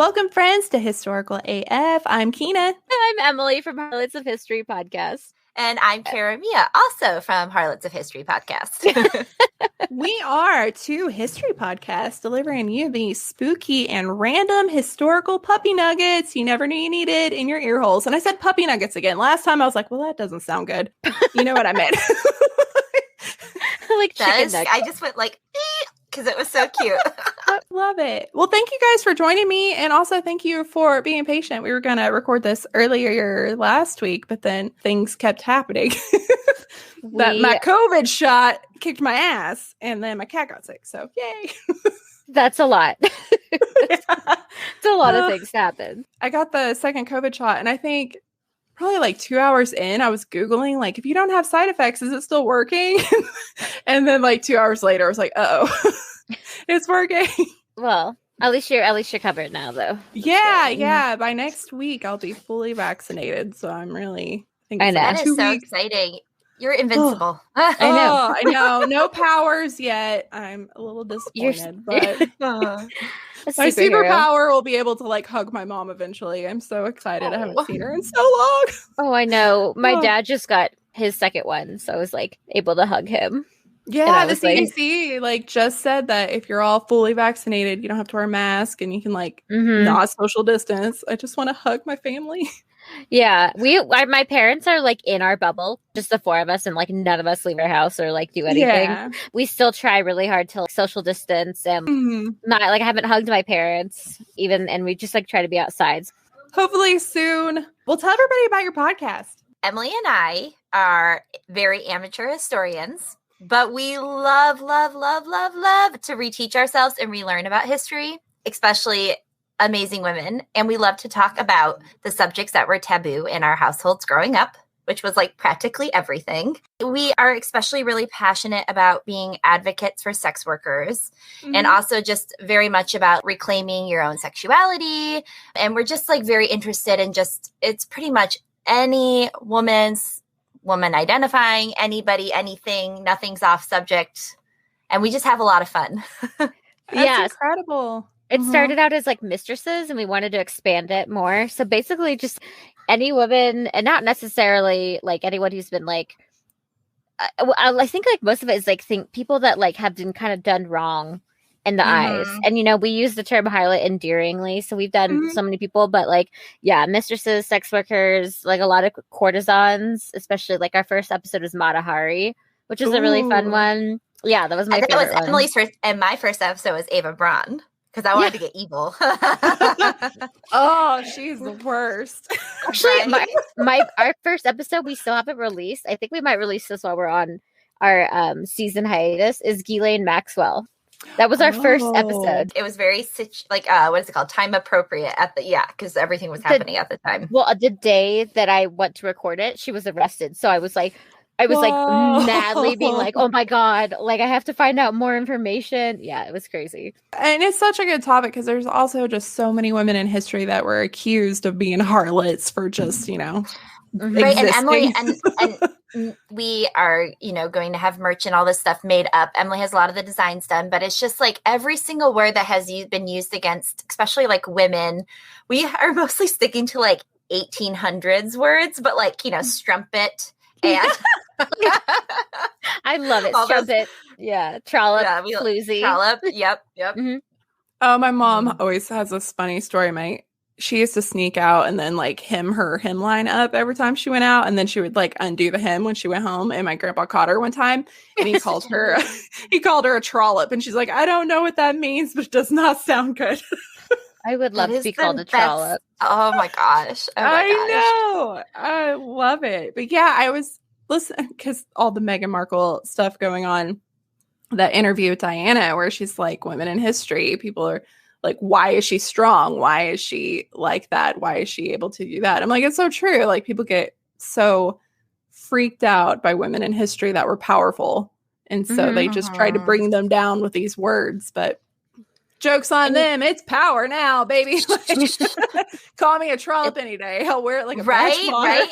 Welcome, friends, to Historical AF. I'm Keena. I'm Emily from Harlots of History podcast. And I'm Kara Mia, also from Harlots of History podcast. We are two history podcasts delivering you the spooky and random historical puppy nuggets you never knew you needed in your ear holes. And I said puppy nuggets again. Last time I was like, well, that doesn't sound good. You know what I meant. Like chicken nuggets. I just went like, because it was so cute. I love it. Well, thank you guys for joining me. And also thank you for being patient. We were going to record this earlier last week, but then things kept happening. My COVID shot kicked my ass and then my cat got sick. So yay. That's a lot. It's a lot of things happen. I got the second COVID shot and I think probably like 2 hours in, I was Googling, like, if you don't have side effects, is it still working? And then like 2 hours later, I was like, uh-oh, it's working. Well, at least you're covered now, though. Yeah. By next week, I'll be fully vaccinated. So I'm really I know. That is so exciting. You're invincible. I know. No powers yet. I'm a little disappointed, but my superpower will be able to like hug my mom eventually. I'm so excited. I haven't seen her in so long. Oh, I know. My dad just got his second one, so I was like able to hug him. Yeah, the CDC like just said that if you're all fully vaccinated, you don't have to wear a mask and you can like not social distance. I just want to hug my family. Yeah, my parents are like in our bubble, just the four of us, and like none of us leave our house or like do anything. Yeah. We still try really hard to like, social distance and not like I haven't hugged my parents even, and we just like try to be outside. Hopefully soon. Well, tell everybody about your podcast. Emily and I are very amateur historians, but we love to reteach ourselves and relearn about history, especially amazing women. And we love to talk about the subjects that were taboo in our households growing up, which was like practically everything. We are especially really passionate about being advocates for sex workers and also just very much about reclaiming your own sexuality. And we're just like very interested in just, it's pretty much any woman identifying, anybody, anything, nothing's off subject. And we just have a lot of fun. That's incredible. It started out as like mistresses and we wanted to expand it more. So basically just any woman, and not necessarily like anyone who's been like, I think like most of it is like people that like have been kind of done wrong in the eyes. And, you know, we use the term harlot endearingly. So we've done so many people, but like, yeah, mistresses, sex workers, like a lot of courtesans, especially like our first episode was Mata Hari, which is a really fun one. Yeah, that was my favorite one. Emily's first, and my first episode was Ava Braun. Because I wanted to get evil. Oh, she's the worst. Actually, our first episode we still haven't released. I think we might release this while we're on our season hiatus. Is Ghislaine Maxwell? That was our first episode. It was very what is it called? Time appropriate because everything was happening at the time. Well, the day that I went to record it, she was arrested. So I was like madly being like, oh my God, like I have to find out more information. Yeah, it was crazy. And it's such a good topic because there's also just so many women in history that were accused of being harlots for just, you know, right. existing. And Emily and we are, you know, going to have merch and all this stuff made up. Emily has a lot of the designs done, but it's just like every single word that has been used against, especially like women, we are mostly sticking to like 1800s words, but like, you know, strumpet and I love it. Strumpet. Trollop. Floozy. Trollop. Yep. Oh, my mom always has this funny story. She used to sneak out and then like her hymn up every time she went out, and then she would like undo the hymn when she went home. And my grandpa caught her one time, and he called her a trollop, and she's like, I don't know what that means, but it does not sound good. I would love to be called a trollop. Oh my gosh! I know. I love it. But yeah, I was listening because all the Meghan Markle stuff going on. That interview with Diana, where she's like, women in history, people are like, why is she strong? Why is she like that? Why is she able to do that? I'm like, it's so true. Like, people get so freaked out by women in history that were powerful. And so they just try to bring them down with these words. But joke's on them. It's power now, baby. Like, call me a trollop any day. I'll wear it like a right.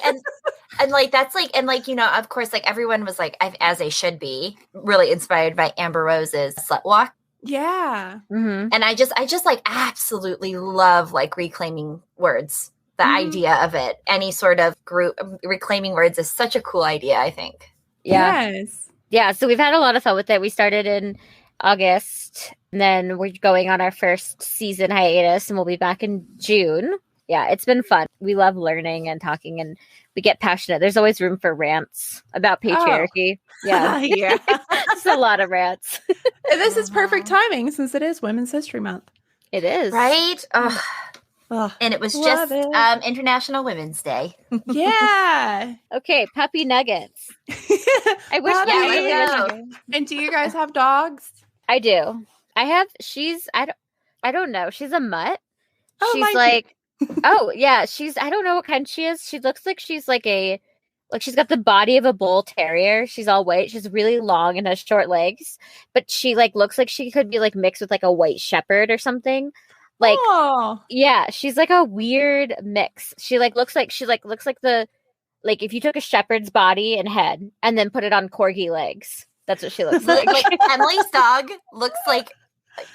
And like, that's like, and like, you know, of course, like everyone was like, as they should be, really inspired by Amber Rose's Slut Walk Yeah. Mm-hmm. And I just like absolutely love like reclaiming words. The idea of it, any sort of group reclaiming words is such a cool idea, I think. Yeah. Yes. Yeah. So we've had a lot of fun with it. We started in August, and then we're going on our first season hiatus, and we'll be back in June. Yeah, it's been fun. We love learning and talking, and we get passionate. There's always room for rants about patriarchy. Yeah. Yeah. It's a lot of rants. And this is perfect timing since it is Women's History Month. It is. Right? Ugh. Ugh, And it was love just it. International Women's Day. Yeah. Okay, puppy nuggets. I wish Puppy I really nuggets. wish And do you guys have dogs? I do. I have. I don't know. She's a mutt. Oh, She's mine too. like, oh yeah. I don't know what kind she is. She looks like she's like she's got the body of a bull terrier. She's all white. She's really long and has short legs, but she like looks like she could be like mixed with like a white shepherd or something. Like, oh. yeah, she's like a weird mix. She looks like the like if you took a shepherd's body and head and then put it on corgi legs. That's what she looks like. Like Emily's dog looks like,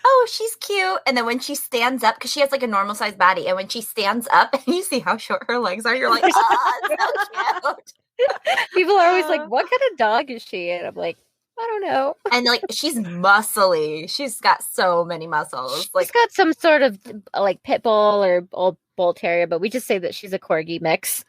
oh, she's cute. And then when she stands up, because she has like a normal sized body, and when she stands up and you see how short her legs are, you're like, oh, it's so cute. People are always like, what kind of dog is she? And I'm like, I don't know. And like she's muscly. She's got so many muscles. She's got some sort of like pit bull or old bull terrier, but we just say that she's a corgi mix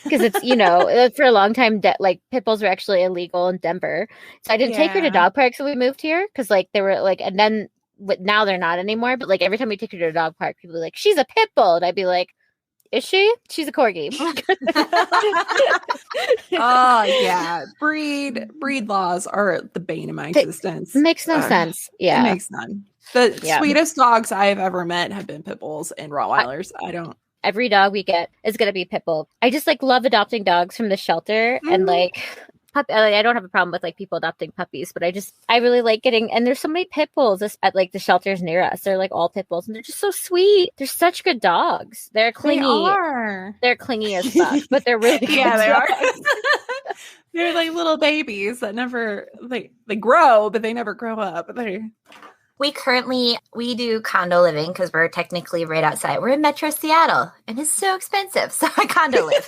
because it's for a long time like pit bulls were actually illegal in Denver, so I didn't take her to dog parks when we moved here because like they were like, and then now they're not anymore. But like every time we take her to a dog park, people are like, she's a pit bull, and I'd be like, is she? She's a corgi. Oh yeah, breed laws are the bane of my existence. Makes no sense. Yeah, it makes none. The sweetest dogs I have ever met have been pit bulls and Rottweilers. Every dog we get is gonna be pit bull. I just like love adopting dogs from the shelter and like. I don't have a problem with like people adopting puppies, but I really like getting, and there's so many pit bulls at like the shelters near us. They're like all pit bulls and they're just so sweet. They're such good dogs. They're clingy. They are. They're clingy as fuck, but they're really good yeah, they dogs. are. They're like little babies that never they grow, but they never grow up. We do condo living because we're technically right outside. We're in Metro Seattle, and it's so expensive. So I condo live.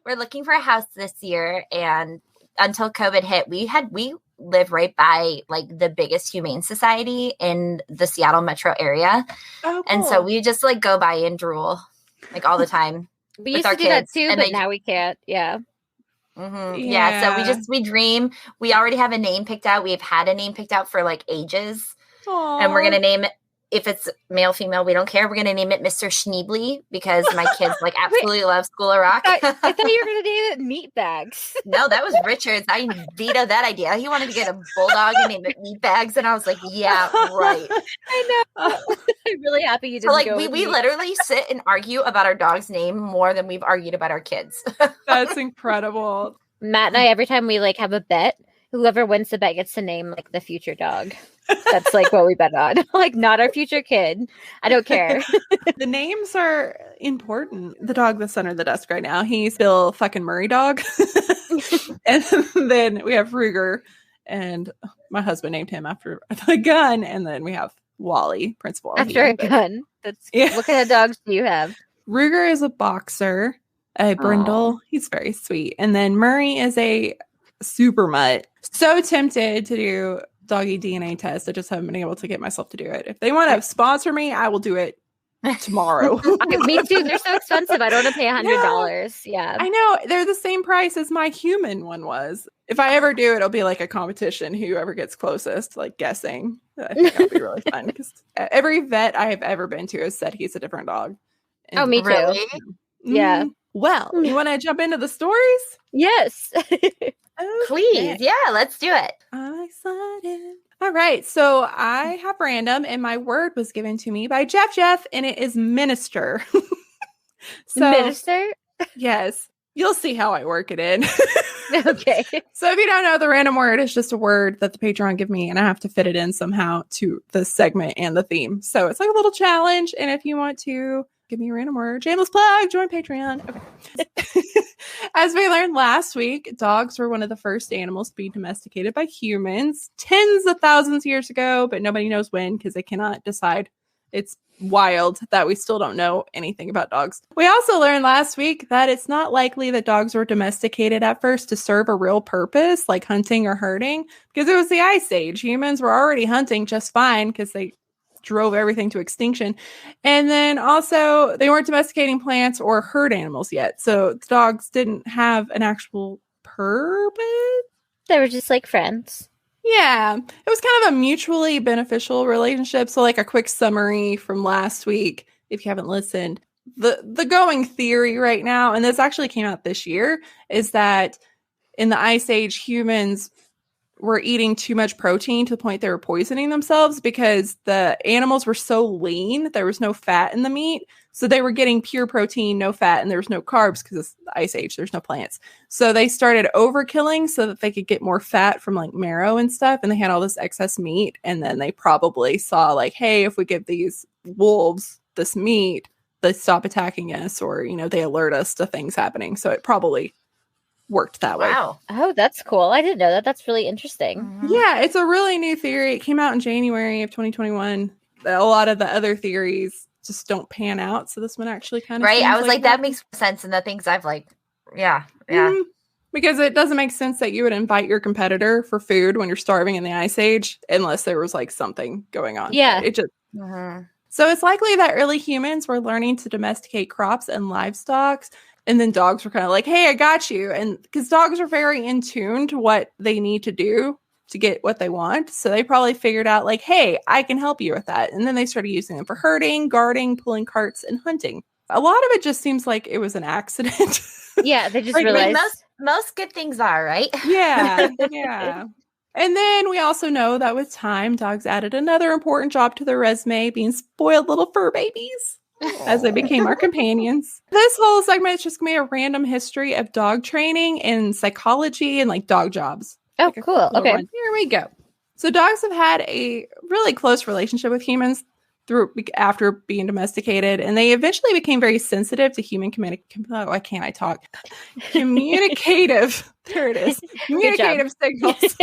We're looking for a house this year, and until COVID hit, we live right by like the biggest humane society in the Seattle metro area. Oh, cool. And so we just like go by and drool like all the time. We used to do that too, but now we can't. Yeah. Mm-hmm. Yeah. So we dream. We already have a name picked out. We've had a name picked out for like ages. Aww. And we're going to name it, if it's male, female, we don't care. We're going to name it Mr. Schneebly because my kids like absolutely love School of Rock. I thought you were going to name it Meat Bags. No, that was Richard's. I vetoed that idea. He wanted to get a bulldog and name it Meat Bags. And I was like, yeah, right. I know. I'm really happy you didn't go we literally sit and argue about our dog's name more than we've argued about our kids. That's incredible. Matt and I, every time we like have a bet, whoever wins the bet gets to name like the future dog. That's like what we bet on. Like not our future kid. I don't care. The names are important. The dog that's under the desk right now, he's Bill fucking Murray dog. And then we have Ruger, and my husband named him after the gun. And then we have Wally, Principal. After a gun. That's What kind of dogs do you have? Ruger is a boxer, a brindle. He's very sweet. And then Murray is a super mutt. So tempted to do doggy DNA test. I just haven't been able to get myself to do it. If they want to sponsor me, I will do it tomorrow. Me too. They're so expensive. I don't want to pay $100. Yeah. I know. They're the same price as my human one was. If I ever do, it'll be like a competition. Whoever gets closest, like guessing. I think that'll be really fun because every vet I have ever been to has said he's a different dog. And me too. Really? Yeah. Well, you want to jump into the stories? Yes. Okay. Please. Yeah, let's do it. I'm excited. All right. So I have random, and my word was given to me by Jeff, and it is minister. Minister? Yes. You'll see how I work it in. Okay. So if you don't know, the random word is just a word that the Patreon give me, and I have to fit it in somehow to the segment and the theme. So it's like a little challenge. And if you want to give me a random word. Shameless plug, join Patreon. Okay. As we learned last week, dogs were one of the first animals to be domesticated by humans tens of thousands of years ago, but nobody knows when because they cannot decide. It's wild that we still don't know anything about dogs. We also learned last week that it's not likely that dogs were domesticated at first to serve a real purpose, like hunting or herding, because it was the Ice Age. Humans were already hunting just fine because they drove everything to extinction. And then also they weren't domesticating plants or herd animals yet. So the dogs didn't have an actual purpose. They were just like friends. Yeah, it was kind of a mutually beneficial relationship. So like a quick summary from last week, if you haven't listened, the going theory right now, and this actually came out this year, is that in the Ice Age, humans were eating too much protein to the point they were poisoning themselves because the animals were so lean. There was no fat in the meat. So they were getting pure protein, no fat, and there was no carbs because it's the Ice Age. There's no plants. So they started overkilling so that they could get more fat from like marrow and stuff. And they had all this excess meat. And then they probably saw like, hey, if we give these wolves this meat, they stop attacking us, or, you know, they alert us to things happening. So it probably worked that way. Wow. Oh, that's cool. I didn't know that. That's really interesting. Mhm. Yeah, it's a really new theory. It came out in January of 2021. A lot of the other theories just don't pan out. So this one actually kind of Right. I was like, that one. makes sense. And the things I've like, yeah. Because it doesn't make sense that you would invite your competitor for food when you're starving in the Ice Age, unless there was like something going on. Yeah. It just. Mhm. So it's likely that early humans were learning to domesticate crops and livestock. And then dogs were kind of like, hey, I got you. And because dogs are very in tune to what they need to do to get what they want. So they probably figured out like, hey, I can help you with that. And then they started using them for herding, guarding, pulling carts, and hunting. A lot of it just seems like it was an accident. Yeah, they just Like, realized. Most good things are, right? Yeah. And then we also know that with time, dogs added another important job to their resume, being spoiled little fur babies as they became our companions. This whole segment is just going to be a random history of dog training and psychology and like dog jobs. Oh, Like a cool. quick little Okay. one. Here we go. So dogs have had a really close relationship with humans after being domesticated, and they eventually became very sensitive to human communicative. Communicative. There it is. Communicative signals.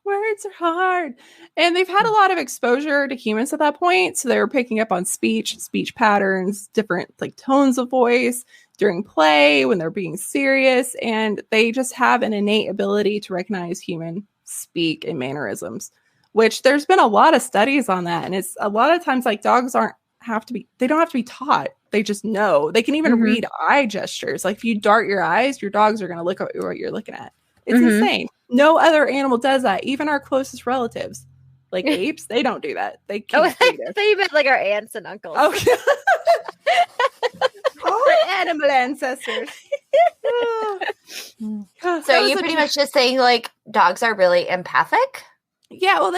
Words are hard. And they've had a lot of exposure to humans at that point. So they were picking up on speech patterns, different like tones of voice during play when they're being serious. And they just have an innate ability to recognize human speak and mannerisms, which there's been a lot of studies on that. And it's a lot of times like dogs they don't have to be taught. They just know. They can even read eye gestures. Like if you dart your eyes, your dogs are going to look at what you're looking at. It's insane. No other animal does that. Even our closest relatives, like apes, they don't do that. They can't. I thought you meant like our aunts and uncles. Okay. Our animal ancestors. So are you pretty much just saying like dogs are really empathic? Yeah, well,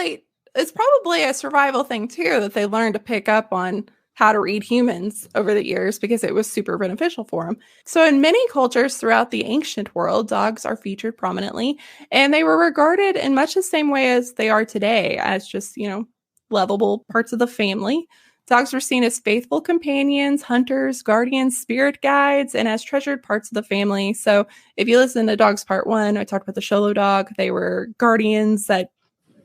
it's probably a survival thing too, that they learned to pick up on how to read humans over the years because it was super beneficial for them. So in many cultures throughout the ancient world, dogs are featured prominently, and they were regarded in much the same way as they are today, as just, you know, lovable parts of the family. Dogs were seen as faithful companions, hunters, guardians, spirit guides, and as treasured parts of the family. So if you listen to Dogs Part 1, I talked about the Sholo dog. They were guardians that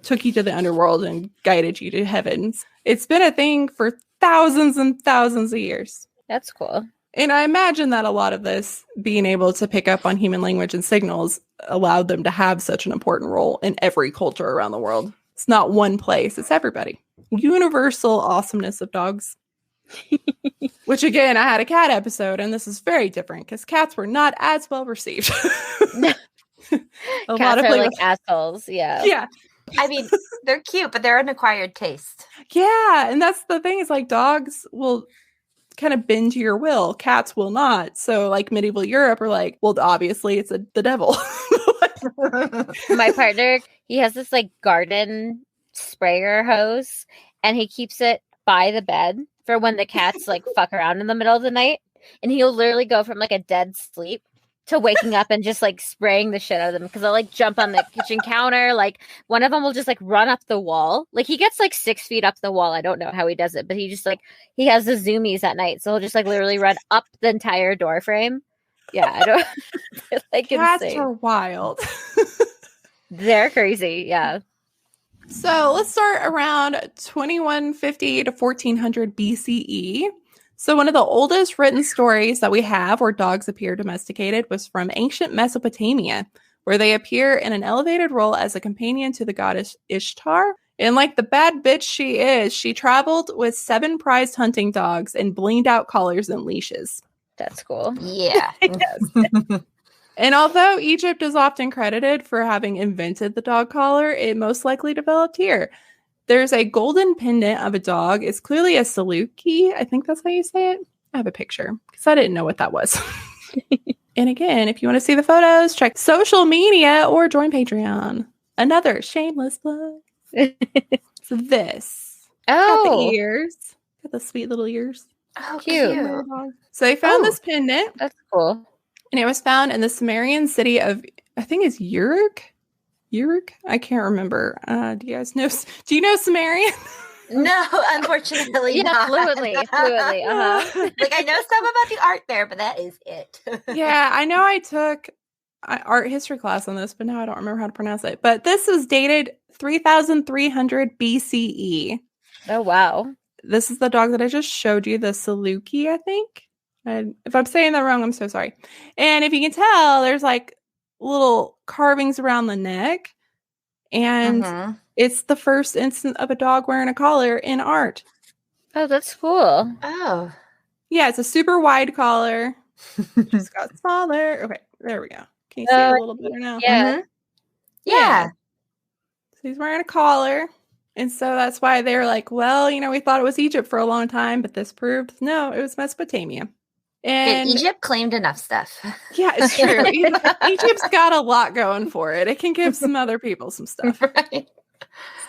took you to the underworld and guided you to heavens. It's been a thing for thousands and thousands of years. That's cool. And I imagine that a lot of this, being able to pick up on human language and signals, allowed them to have such an important role in every culture around the world. It's not one place, it's everybody. Universal awesomeness of dogs. Which again, I had a cat episode, and this is very different because cats were not as well received. Cats are like assholes. Yeah. Yeah. I mean, they're cute, but they're an acquired taste. Yeah. And that's the thing, is like dogs will kind of bend to your will. Cats will not. So like medieval Europe are like, well, obviously it's the devil. My partner, he has this like garden sprayer hose, and he keeps it by the bed for when the cats like fuck around in the middle of the night, and he'll literally go from like a dead sleep to waking up and just like spraying the shit out of them because they'll like jump on the kitchen counter. Like one of them will just like run up the wall. Like he gets like 6 feet up the wall. I don't know how he does it, but he just like he has the zoomies at night, so he'll just like literally run up the entire door frame. Yeah, I don't like Cats insane. are wild. They're crazy. Yeah. So let's start around 2150 to 1400 BCE. So one of the oldest written stories that we have where dogs appear domesticated was from ancient Mesopotamia, where they appear in an elevated role as a companion to the goddess Ishtar. And like the bad bitch she is, she traveled with 7 prized hunting dogs and blinged out collars and leashes. That's cool. Yeah. And although Egypt is often credited for having invented the dog collar, it most likely developed here. There's a golden pendant of a dog. It's clearly a saluki. I think that's how you say it. I have a picture because I didn't know what that was. And again, if you want to see the photos, check social media or join Patreon. Another shameless plug. So this. Got the Oh, ears. Got the sweet little ears. Oh, Cute. cute. So they found this pendant. that's cool. And it was found in the Sumerian city of, I think it's Uruk? Uruk? I can't remember. Do you guys know? Do you know Sumerian? No, unfortunately Yeah, not. fluently. Uh-huh. Like I know some about the art there, but that is it. Yeah, I know I took art history class on this, but now I don't remember how to pronounce it. But this was dated 3300 BCE. Oh, wow. This is the dog that I just showed you, the Saluki, I think. And if I'm saying that wrong, I'm so sorry. And if you can tell, there's like little carvings around the neck. And it's the first instance of a dog wearing a collar in art. Oh, that's cool. Oh. Yeah, it's a super wide collar. Just got smaller. Okay, there we go. Can you see it a little better now? Yeah. Yeah. So he's wearing a collar. And so that's why they were like, well, you know, we thought it was Egypt for a long time, but this proved no, it was Mesopotamia. And Egypt claimed enough stuff. yeah, it's true. Egypt's got a lot going for it. It can give some other people some stuff. Right.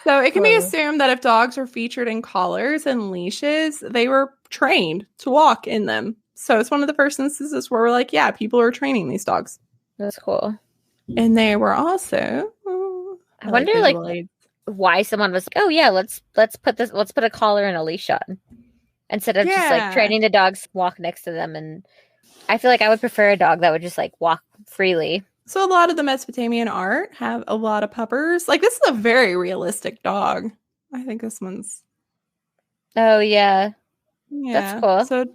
So it can be assumed that if dogs are featured in collars and leashes, they were trained to walk in them. So it's one of the first instances where we're like, yeah, people are training these dogs. That's cool. And they were also I wonder like why someone was like, oh yeah, let's put a collar and a leash on. Instead of just like training the dogs walk next to them. And I feel like I would prefer a dog that would just like walk freely. So a lot of the Mesopotamian art have a lot of puppers. Like this is a very realistic dog. I think this one's. Oh yeah. Yeah. That's cool. So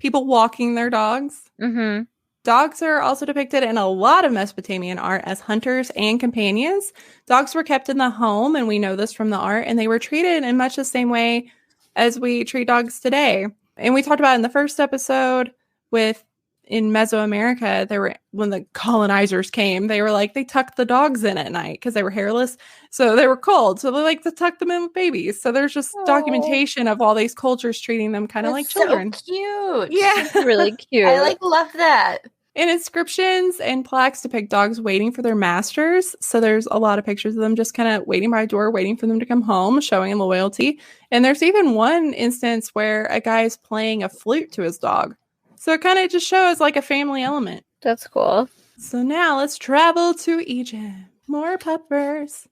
people walking their dogs. Mm-hmm. Dogs are also depicted in a lot of Mesopotamian art as hunters and companions. Dogs were kept in the home, and we know this from the art, and they were treated in much the same way as we treat dogs today. And we talked about in the first episode with in Mesoamerica, they were when the colonizers came, they were like, they tucked the dogs in at night because they were hairless. So they were cold. So they like to tuck them in with babies. So there's just documentation of all these cultures treating them kind of like children. So cute. Yeah. That's really cute. I like love that. And inscriptions and plaques depict dogs waiting for their masters. So there's a lot of pictures of them just kind of waiting by a door, waiting for them to come home, showing loyalty. And there's even one instance where a guy is playing a flute to his dog. So it kind of just shows like a family element. That's cool. So now let's travel to Egypt. More puppers.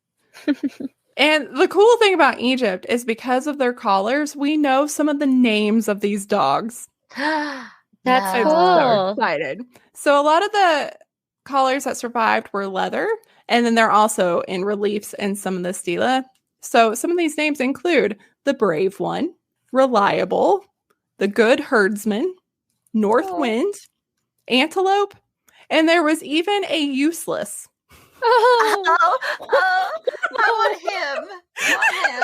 And the cool thing about Egypt is because of their collars, we know some of the names of these dogs. That's I'm cool. so excited. So a lot of the collars that survived were leather, and then they're also in reliefs and some of the stela. So some of these names include the Brave One, Reliable, the Good Herdsman, North Wind, Antelope, and there was even a Useless. Oh. I want him. I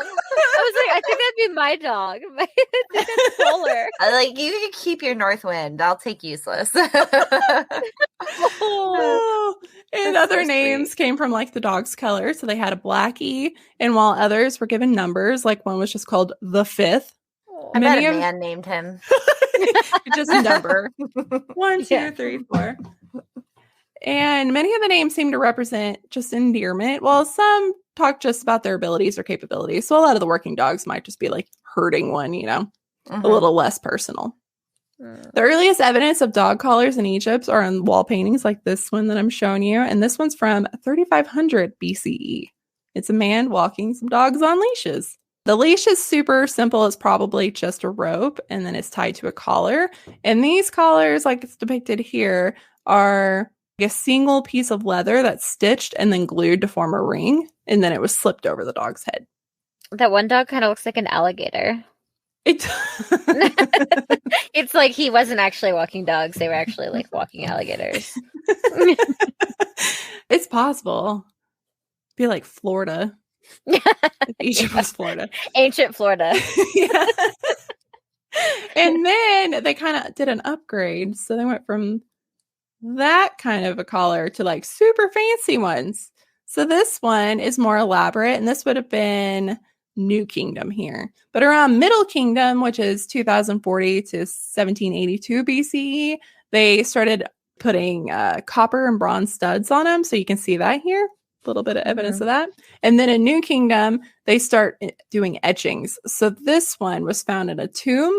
was like, I think that'd be my dog. I think that's Kohler. Like you can keep your North Wind. I'll take Useless. Oh, and That's other so names sweet. came from like the dog's color. So they had a Blackie, and while others were given numbers, like one was just called the Fifth. I bet Many a of man named him. just number 1, 2, Yeah. 3, 4. And many of the names seem to represent just endearment, while some talk just about their abilities or capabilities. So a lot of the working dogs might just be like herding one, you know, a little less personal. The earliest evidence of dog collars in Egypt are on wall paintings like this one that I'm showing you. And this one's from 3500 BCE. It's a man walking some dogs on leashes. The leash is super simple. It's probably just a rope, and then it's tied to a collar. And these collars, like it's depicted here, are a single piece of leather that's stitched and then glued to form a ring. And then it was slipped over the dog's head. That one dog kind of looks like an alligator. It's like he wasn't actually walking dogs. They were actually like walking alligators. It's possible. Be like Florida. Egypt was Florida. Ancient Florida. Yeah. And then they kind of did an upgrade. So they went from that kind of a collar to like super fancy ones. So this one is more elaborate, and this would have been New Kingdom here. But around Middle Kingdom, which is 2040 to 1782 BCE, they started putting copper and bronze studs on them. So you can see that here. A little bit of evidence of that. And then in New Kingdom, they start doing etchings. So this one was found in a tomb,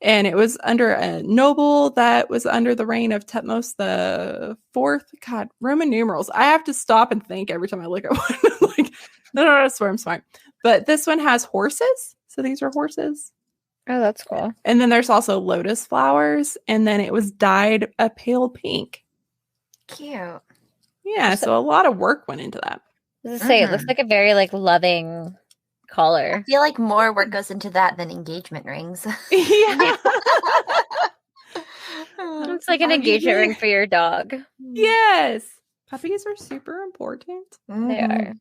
and it was under a noble that was under the reign of Thutmose the Fourth. God, Roman numerals. I have to stop and think every time I look at one. Like, no, I swear I'm smart. But this one has horses. So these are horses. Oh, that's cool. And then there's also lotus flowers. And then it was dyed a pale pink. Cute. Yeah, so a lot of work went into that. I was gonna say, it looks like a very like loving collar. I feel like more work goes into that than engagement rings. Yeah. It's like an engagement ring for your dog. Yes. Puppies are super important. They are.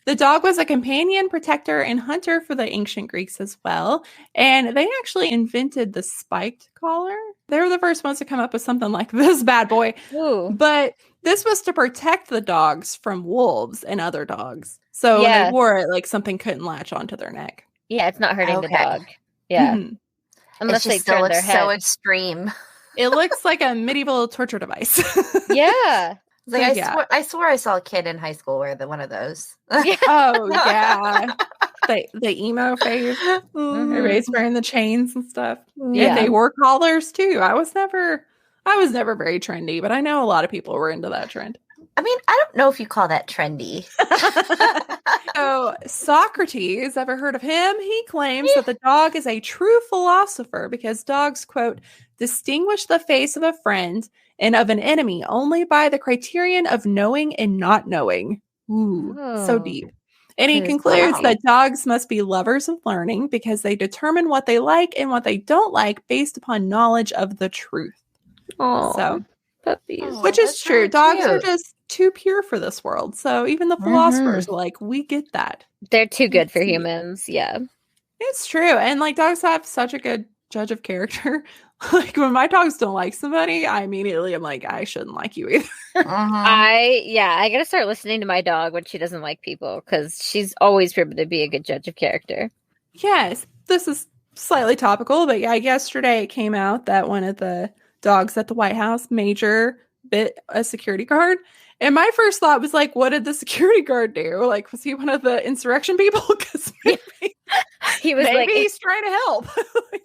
The dog was a companion, protector, and hunter for the ancient Greeks as well. And they actually invented the spiked collar. They were the first ones to come up with something like this bad boy. Ooh. But this was to protect the dogs from wolves and other dogs. So when they wore it, like something couldn't latch onto their neck. Yeah, it's not hurting the dog. Yeah. Mm-hmm. Unless they still turn looks their head. so extreme. It looks like a medieval torture device. Yeah. Like I swore I saw a kid in high school wear one of those. Oh yeah, the emo phase. Everybody's wearing the chains and stuff. Yeah, they wore collars too. I was never very trendy, but I know a lot of people were into that trend. I mean, I don't know if you call that trendy. So Socrates, ever heard of him? He claims that the dog is a true philosopher because dogs, quote, distinguish the face of a friend and of an enemy only by the criterion of knowing and not knowing. Ooh, so deep. And he concludes that dogs must be lovers of learning because they determine what they like and what they don't like based upon knowledge of the truth. Oh, so puppies. Which is true. Really dogs are just too pure for this world. So even the philosophers are like, we get that. They're too good for humans. Yeah. It's true. And like dogs have such a good judge of character. Like when my dogs don't like somebody, I immediately am like, I shouldn't like you either. I gotta start listening to my dog when she doesn't like people because she's always proven to be a good judge of character. Yes, this is slightly topical, but yeah, yesterday it came out that one of the dogs at the White House, Major, bit a security guard. And my first thought was like, what did the security guard do? Like, was he one of the insurrection people? Because maybe he was maybe he's trying to help.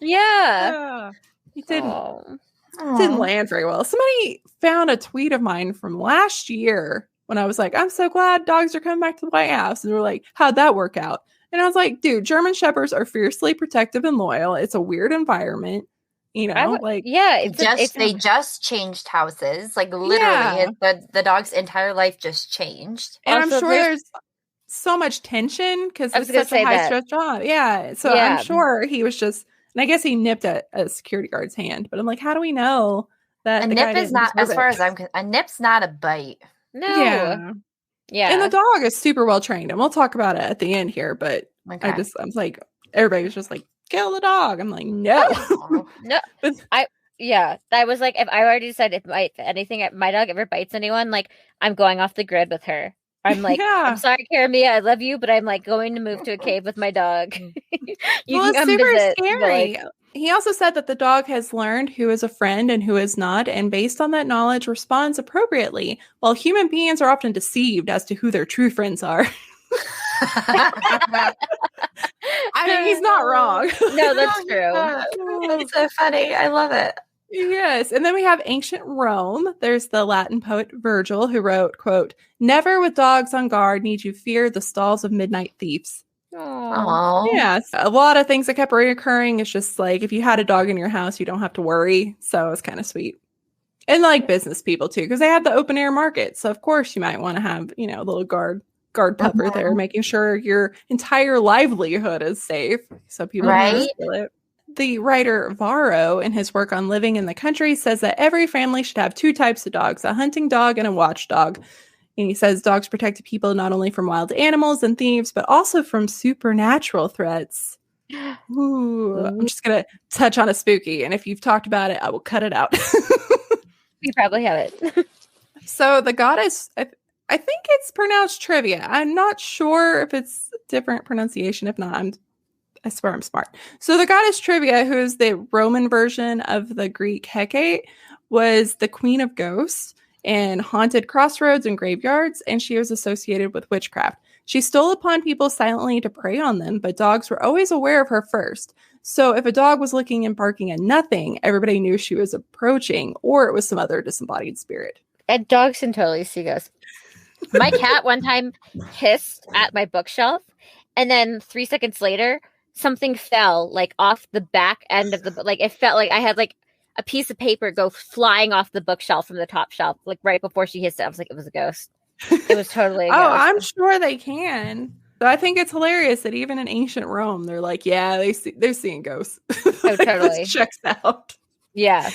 Yeah. He didn't land very well. Somebody found a tweet of mine from last year when I was like, I'm so glad dogs are coming back to the White House. And they were like, how'd that work out? And I was like, dude, German Shepherds are fiercely protective and loyal. It's a weird environment. You know, they just changed houses. Like literally, the dog's entire life just changed. And also, I'm sure there's so much tension because it's such a high stress job. Yeah. So I'm sure he was just, and I guess he nipped at a security guard's hand. But I'm like, how do we know that a nip is not, as far as I'm concerned, a nip's not a bite. No. Yeah. And the dog is super well trained, and we'll talk about it at the end here. But I was like, everybody was just like, kill the dog. I'm like, no. No. I was like, if I already decided if anything, my dog ever bites anyone, like I'm going off the grid with her. I'm like, I'm sorry, Karamia, I love you, but I'm like going to move to a cave with my dog. It's super scary. He also said that the dog has learned who is a friend and who is not, and based on that knowledge responds appropriately, while human beings are often deceived as to who their true friends are. I mean, he's not wrong. No, that's true. That's so funny. I love it. Yes. And then we have ancient Rome. There's the Latin poet Virgil who wrote, quote, "Never with dogs on guard need you fear the stalls of midnight thieves." Oh, Yes. A lot of things that kept reoccurring. It's just like if you had a dog in your house, you don't have to worry. So it's kind of sweet. And like business people too, because they had the open air market. So of course you might want to have, a little guard pupper there, making sure your entire livelihood is safe. So people don't steal it. The writer Vara, in his work on living in the country, says that every family should have two types of dogs, a hunting dog and a watchdog. And he says dogs protect people not only from wild animals and thieves, but also from supernatural threats. Ooh. I'm just going to touch on a spooky. And if you've talked about it, I will cut it out. You probably have it. So the goddess, I think it's pronounced Trivia. I'm not sure if it's different pronunciation. If not, I swear I'm smart. So the goddess Trivia, who is the Roman version of the Greek Hecate, was the queen of ghosts and haunted crossroads and graveyards, and she was associated with witchcraft. She stole upon people silently to prey on them, but dogs were always aware of her first. So if a dog was looking and barking at nothing, everybody knew she was approaching, or it was some other disembodied spirit. And dogs can totally see ghosts. My cat one time hissed at my bookshelf, and then 3 seconds later, something fell like off the back end of the book. Like it felt like I had like a piece of paper go flying off the bookshelf from the top shelf, like right before she hissed it. I was like, it was a ghost. It was totally a ghost. I'm sure they can. So I think it's hilarious that even in ancient Rome, they're like, yeah, they're seeing ghosts. Oh, totally. This checks out. Yeah.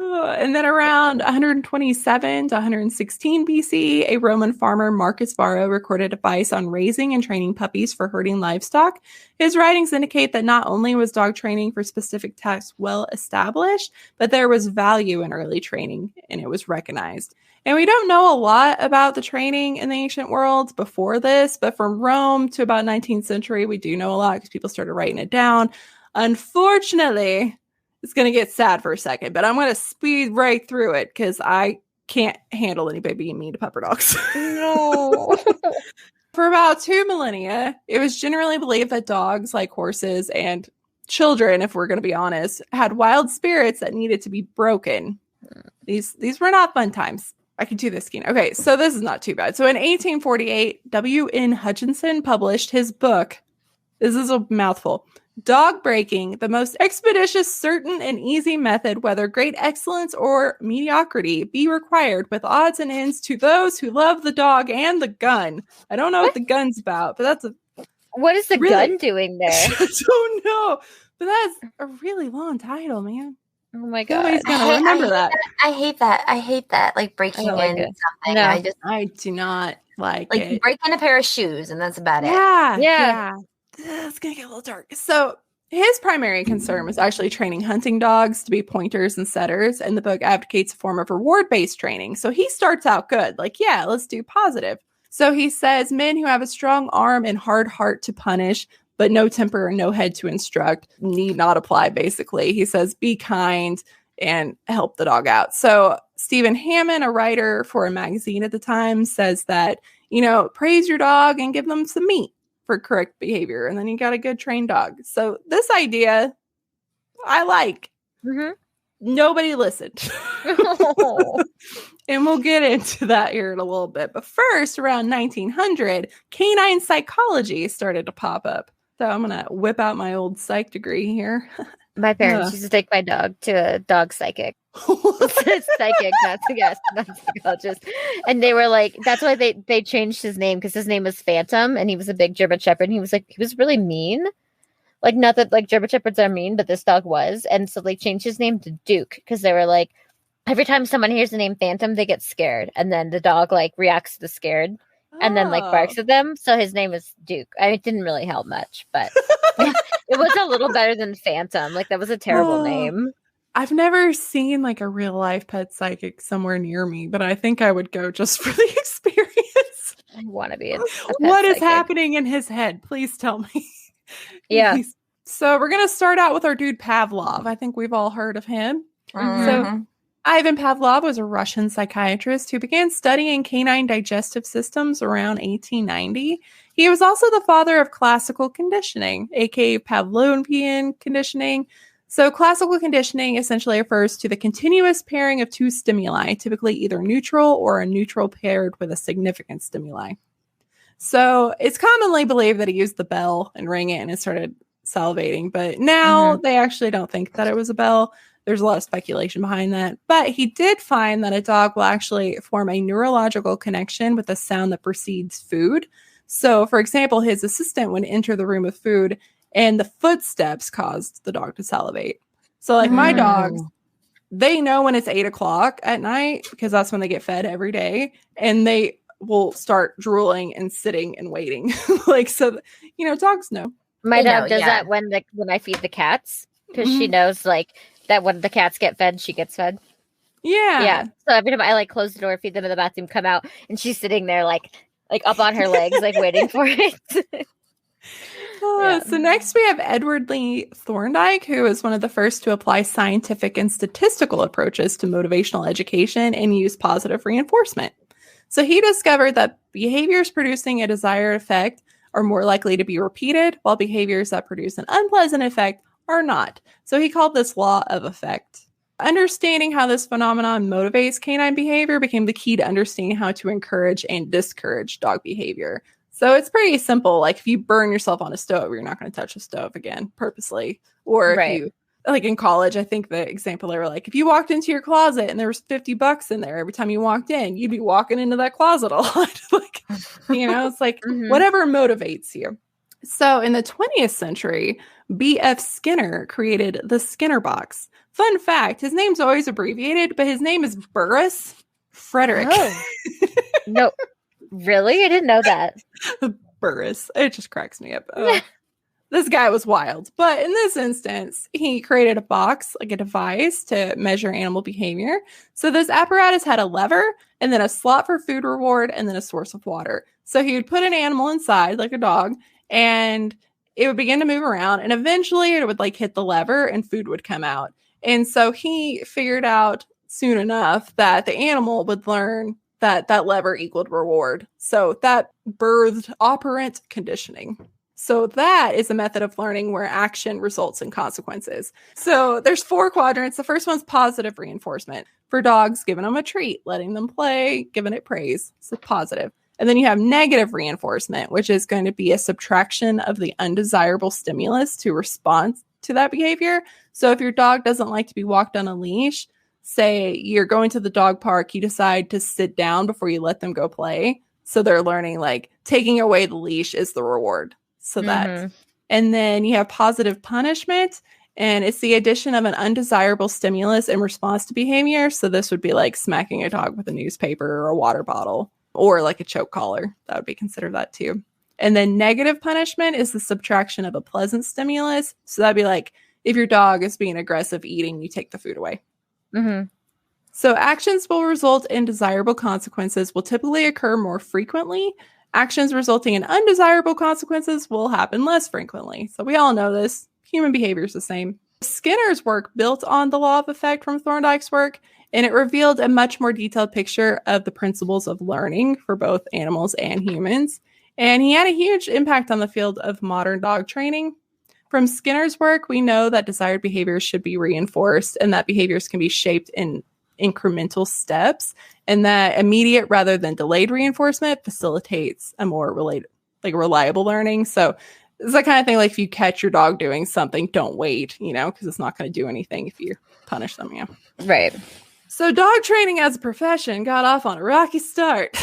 And then around 127 to 116 BC, a Roman farmer, Marcus Vara, recorded advice on raising and training puppies for herding livestock. His writings indicate that not only was dog training for specific tasks well established, but there was value in early training, and it was recognized. And we don't know a lot about the training in the ancient world before this, but from Rome to about 19th century, we do know a lot because people started writing it down. Unfortunately, it's going to get sad for a second, but I'm going to speed right through it because I can't handle anybody being mean to pupper dogs. No. For about 2 millennia, it was generally believed that dogs, like horses and children, if we're going to be honest, had wild spirits that needed to be broken. These were not fun times. I can do this, Keen. Okay, so this is not too bad. So in 1848, W.N. Hutchinson published his book. This is a mouthful. Dog Breaking, the most expeditious, certain, and easy method, whether great excellence or mediocrity, be required with odds and ends to those who love the dog and the gun. I don't know what the gun's about, but that's what is the gun doing there? I don't know, but that's a really long title, man. Oh my god! Nobody's gonna remember that. I hate that. Like breaking in something. No. I do not like it. Like you break in a pair of shoes, and that's about it. Yeah. It's gonna get a little dark. So his primary concern was actually training hunting dogs to be pointers and setters, and the book advocates a form of reward-based training. So he starts out good, like, yeah, let's do positive. So he says men who have a strong arm and hard heart to punish, but no temper and no head to instruct, need not apply, basically. He says, be kind and help the dog out. So Stephen Hammond, a writer for a magazine at the time, says that, praise your dog and give them some meat for correct behavior. And then you got a good trained dog. So this idea, I like. Mm-hmm. Nobody listened. And we'll get into that here in a little bit. But first, around 1900, Canine Psychology started to pop up. So I'm going to whip out my old psych degree here. My parents used to take my dog to a dog psychic. Psychic, not psychologist. And they were like, that's why they changed his name, because his name was Phantom, and he was a big German Shepherd. And he was really mean. Like, not that like German Shepherds are mean, but this dog was. And so they changed his name to Duke, because they were like, every time someone hears the name Phantom, they get scared. And then the dog like reacts to the scared and then like barks at them. So his name is Duke. It didn't really help much, but it was a little better than Phantom. Like, that was a terrible name. I've never seen like a real life pet psychic somewhere near me, but I think I would go just for the experience. I want to be a what psychic. Is happening in his head? Please tell me. Yeah. So we're going to start out with our dude Pavlov. I think we've all heard of him. Mm-hmm. So Ivan Pavlov was a Russian psychiatrist who began studying canine digestive systems around 1890. He was also the father of classical conditioning, aka Pavlovian conditioning. So classical conditioning essentially refers to the continuous pairing of two stimuli, typically either neutral or a neutral paired with a significant stimuli. So it's commonly believed that he used the bell and rang it and it started salivating, but now they actually don't think that it was a bell. There's a lot of speculation behind that, but he did find that a dog will actually form a neurological connection with a sound that precedes food. So, for example, his assistant would enter the room with food and the footsteps caused the dog to salivate. So, like my dogs, they know when it's 8 o'clock at night because that's when they get fed every day, and they will start drooling and sitting and waiting. Like, so, you know, dogs know. My dog does that when I feed the cats, because she knows like that when the cats get fed, she gets fed. Yeah. So every time I like close the door, feed them in the bathroom, come out, and she's sitting there like up on her legs, like waiting for it. So next we have Edward Lee Thorndike, who is one of the first to apply scientific and statistical approaches to motivational education and use positive reinforcement. So he discovered that behaviors producing a desired effect are more likely to be repeated, while behaviors that produce an unpleasant effect are not. So he called this law of effect. Understanding how this phenomenon motivates canine behavior became the key to understanding how to encourage and discourage dog behavior. So it's pretty simple. Like if you burn yourself on a stove, you're not going to touch a stove again purposely. Or if you, like in college, I think the example they were like, if you walked into your closet and there was $50 in there every time you walked in, you'd be walking into that closet a lot. Like, you know, it's like whatever motivates you. So in the 20th century, B.F. Skinner created the Skinner box. Fun fact, his name's always abbreviated, but his name is Burris Frederick. Oh. No, really? I didn't know that. Burris. It just cracks me up. This guy was wild. But in this instance, he created a box, like a device to measure animal behavior. So this apparatus had a lever and then a slot for food reward and then a source of water. So he would put an animal inside, like a dog, and it would begin to move around. And eventually it would like hit the lever and food would come out. And so he figured out soon enough that the animal would learn that that lever equaled reward. So that birthed operant conditioning. So that is a method of learning where action results in consequences. So there's 4 quadrants. The first one's positive reinforcement. For dogs, giving them a treat, letting them play, giving it praise. So positive. And then you have negative reinforcement, which is going to be a subtraction of the undesirable stimulus to respond to that behavior. So if your dog doesn't like to be walked on a leash, say you're going to the dog park, you decide to sit down before you let them go play. So they're learning like taking away the leash is the reward. So that, and then you have positive punishment, and it's the addition of an undesirable stimulus in response to behavior. So this would be like smacking a dog with a newspaper or a water bottle or like a choke collar. That would be considered that too. And then negative punishment is the subtraction of a pleasant stimulus. So that'd be like if your dog is being aggressive eating, you take the food away. So actions will result in desirable consequences will typically occur more frequently. Actions resulting in undesirable consequences will happen less frequently. So we all know this. Human behavior is the same. Skinner's work built on the law of effect from Thorndike's work, and it revealed a much more detailed picture of the principles of learning for both animals and humans. And he had a huge impact on the field of modern dog training. From Skinner's work, we know that desired behaviors should be reinforced and that behaviors can be shaped in incremental steps, and that immediate rather than delayed reinforcement facilitates a more reliable learning. So it's the kind of thing like if you catch your dog doing something, don't wait, you know, because it's not going to do anything if you punish them. Yeah. Right. So dog training as a profession got off on a rocky start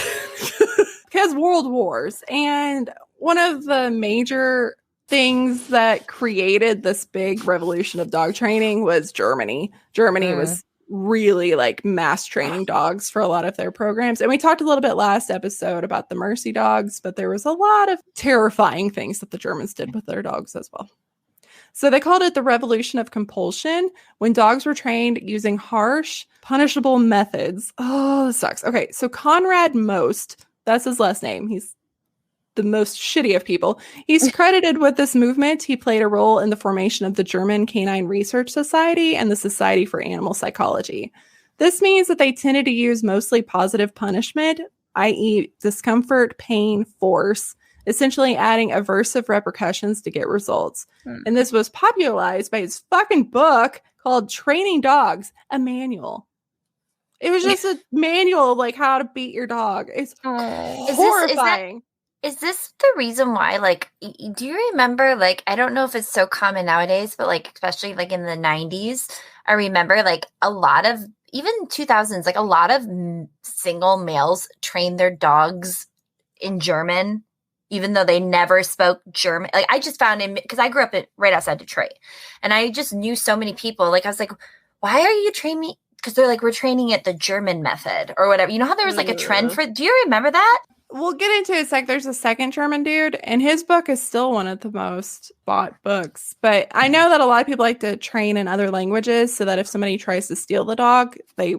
because World Wars. And one of the major things that created this big revolution of dog training was Germany. Germany was really like mass training dogs for a lot of their programs. And we talked a little bit last episode about the Mercy dogs, but there was a lot of terrifying things that the Germans did with their dogs as well. So they called it the revolution of compulsion when dogs were trained using harsh, punishable methods. Oh, this sucks. Okay, so Konrad Most, that's his last name. He's the most shitty of people. He's credited with this movement. He played a role in the formation of the German Canine Research Society and the Society for Animal Psychology. This means that they tended to use mostly positive punishment, i.e. discomfort, pain, force, essentially adding aversive repercussions to get results. And this was popularized by his fucking book called Training Dogs, a manual. It was just a manual of like how to beat your dog. It's horrifying. Is this the reason why, like, do you remember, like, I don't know if it's so common nowadays, but like, especially like in the 90s, I remember like a lot of, even 2000s, like a lot of single males trained their dogs in German, even though they never spoke German. Like, I just found it, because I grew up right outside Detroit, and I just knew so many people. Like, I was like, why are you training me? Because they're like, we're training it the German method or whatever. You know how there was like a trend for, do you remember that? We'll get into it. It's like there's a second German dude, and his book is still one of the most bought books. But I know that a lot of people like to train in other languages so that if somebody tries to steal the dog, they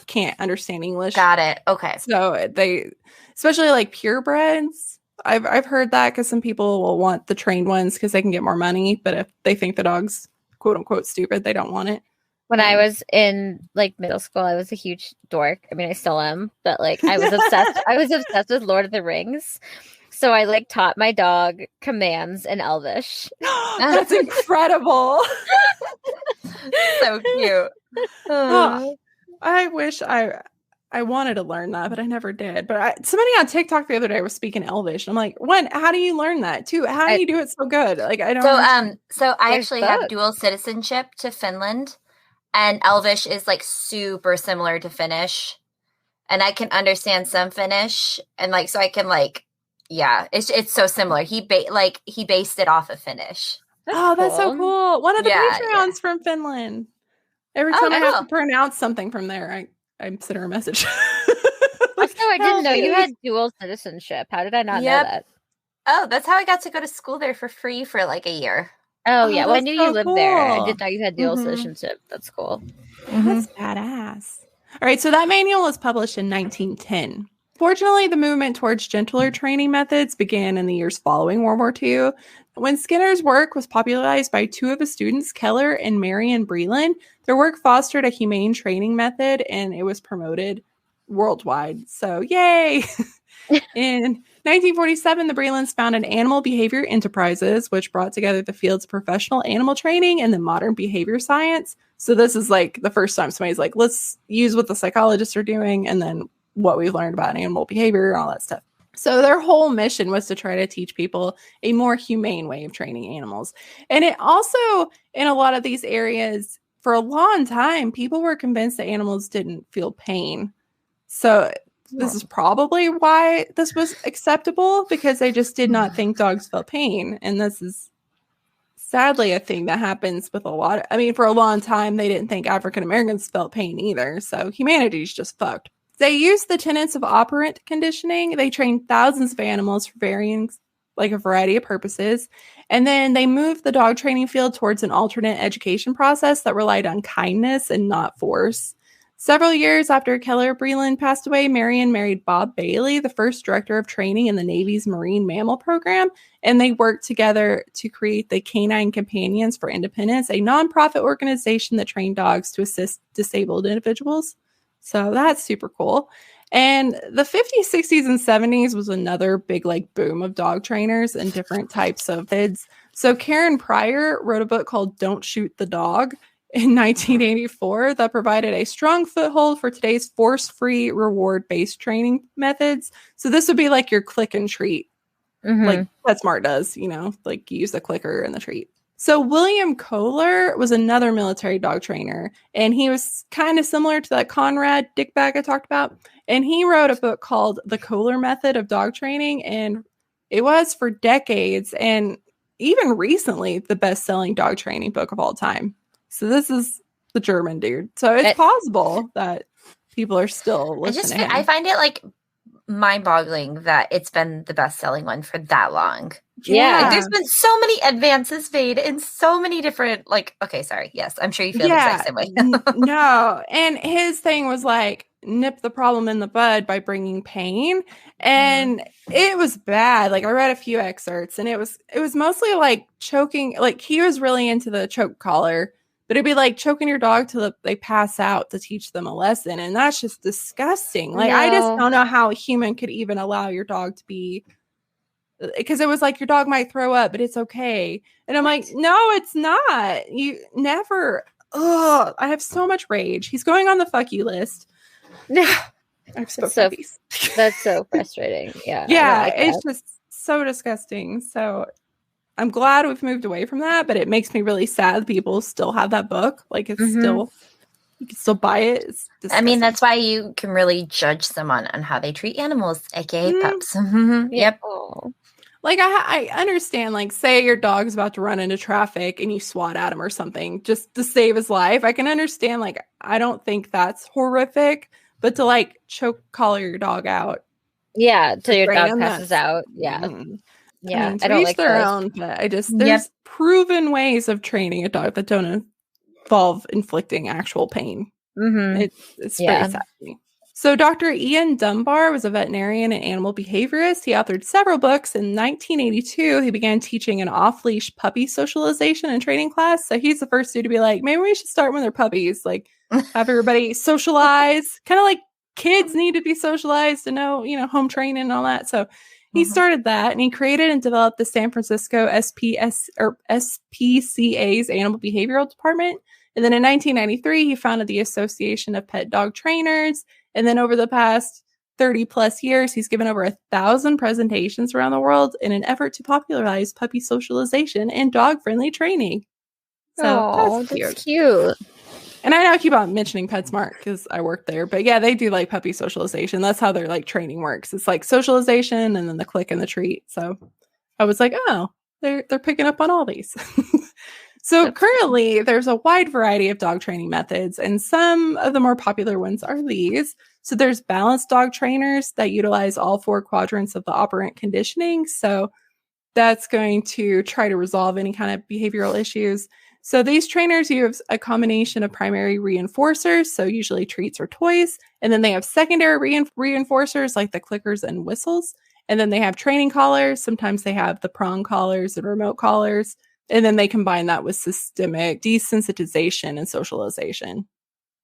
can't understand English. Got it. Okay. So they, especially like purebreds, I've heard that because some people will want the trained ones because they can get more money. But if they think the dog's quote unquote stupid, they don't want it. When I was in like middle school, I was a huge dork. I mean, I still am, but like I was obsessed. I was obsessed with Lord of the Rings. So I like taught my dog commands in Elvish. That's incredible. So cute. I wish I wanted to learn that, but I never did. But somebody on TikTok the other day was speaking Elvish. I'm like, how do you learn that? Two, how do you do it so good? Like, I don't. So I actually have dual citizenship to Finland. And Elvish is like super similar to Finnish, and I can understand some Finnish, and like so I can like, yeah, it's so similar. He based it off of Finnish. That's so cool. One of the Patreons from Finland. Every time I have to pronounce something from there, I send her a message. Also, I didn't know you had dual citizenship. How did I not know that? Oh, that's how I got to go to school there for free for like a year. Oh, yeah. Well, I knew you lived there. I didn't know you had dual citizenship. That's cool. That's badass. All right. So that manual was published in 1910. Fortunately, the movement towards gentler training methods began in the years following World War II. When Skinner's work was popularized by two of his students, Kohler and Marion Breland, their work fostered a humane training method, and it was promoted worldwide. So, yay! In 1947, the Brelands founded Animal Behavior Enterprises, which brought together the fields of professional animal training and the modern behavior science. So this is like the first time somebody's like, let's use what the psychologists are doing and then what we've learned about animal behavior and all that stuff. So their whole mission was to try to teach people a more humane way of training animals. And it also, in a lot of these areas, for a long time, people were convinced that animals didn't feel pain. So this is probably why this was acceptable, because they just did not think dogs felt pain. And this is sadly a thing that happens with a lot. For a long time, they didn't think African Americans felt pain either. So humanity's just fucked. They used the tenets of operant conditioning. They trained thousands of animals for varying, like a variety of purposes. And then they moved the dog training field towards an alternate education process that relied on kindness and not force. Several years after Kohler Breland passed away, Marion married Bob Bailey, the first director of training in the Navy's Marine Mammal Program, and they worked together to create the Canine Companions for Independence, a nonprofit organization that trained dogs to assist disabled individuals. So that's super cool. And the 50s, 60s, and 70s was another big boom of dog trainers and different types of kids. So Karen Pryor wrote a book called Don't Shoot the Dog in 1984 that provided a strong foothold for today's force-free, reward-based training methods. So this would be like your click and treat, like PetSmart does, you use the clicker and the treat. So William Kohler was another military dog trainer, and he was kind of similar to that Conrad dickbag I talked about. And he wrote a book called The Kohler Method of Dog Training, and it was for decades, and even recently, the best-selling dog training book of all time. So this is the German dude. So it's possible that people are still listening. I find it mind-boggling that it's been the best-selling one for that long. Yeah. There's been so many advances made in so many different, okay, sorry. Yes, I'm sure you feel the exact same way. No. And his thing was nip the problem in the bud by bringing pain. And it was bad. I read a few excerpts, and it was mostly choking. He was really into the choke collar, but it'd be choking your dog till they pass out to teach them a lesson. And that's just disgusting. I just don't know how a human could even allow your dog to be because it was like, your dog might throw up, but it's okay. And I'm like, no, it's not. You never. Oh, I have so much rage. He's going on the fuck you list. I've spoken these. That's so frustrating. Yeah. Yeah, it's just so disgusting. So I'm glad we've moved away from that, but it makes me really sad that people still have that book. Like, it's still, you can still buy it. It's disgusting. I mean, that's why you can really judge someone on how they treat animals, aka pups. Yep. Oh. Like, I understand, like, say your dog's about to run into traffic and you swat at him or something just to save his life. I can understand, like, I don't think that's horrific, but to, like, choke collar your dog out. Yeah, till your dog passes out. Yeah. Yeah. I mean, I don't like their those. own, but there's proven ways of training a dog that don't involve inflicting actual pain. It's very sad to me. So Dr. Ian Dunbar was a veterinarian and animal behaviorist. He authored several books. In 1982, he began teaching an off-leash puppy socialization and training class. So he's the first dude to be like, maybe we should start when they're puppies. Like, have everybody socialize. Kind of like kids need to be socialized to know, home training and all that. So he started that, and he created and developed the San Francisco SPCA's Animal Behavioral Department. And then in 1993, he founded the Association of Pet Dog Trainers. And then over the past 30 plus years, he's given over 1,000 presentations around the world in an effort to popularize puppy socialization and dog-friendly training. So that's cute. And I know I keep on mentioning PetSmart because I work there, but yeah, they do like puppy socialization. That's how their like training works. It's like socialization and then the click and the treat. So I was like, oh, they're picking up on all these. So currently, there's a wide variety of dog training methods, and some of the more popular ones are these. So there's balanced dog trainers that utilize all 4 quadrants of the operant conditioning. So that's going to try to resolve any kind of behavioral issues. So these trainers use a combination of primary reinforcers, so usually treats or toys, and then they have secondary reinforcers like the clickers and whistles, and then they have training collars. Sometimes they have the prong collars and remote collars. And then they combine that with systemic desensitization and socialization.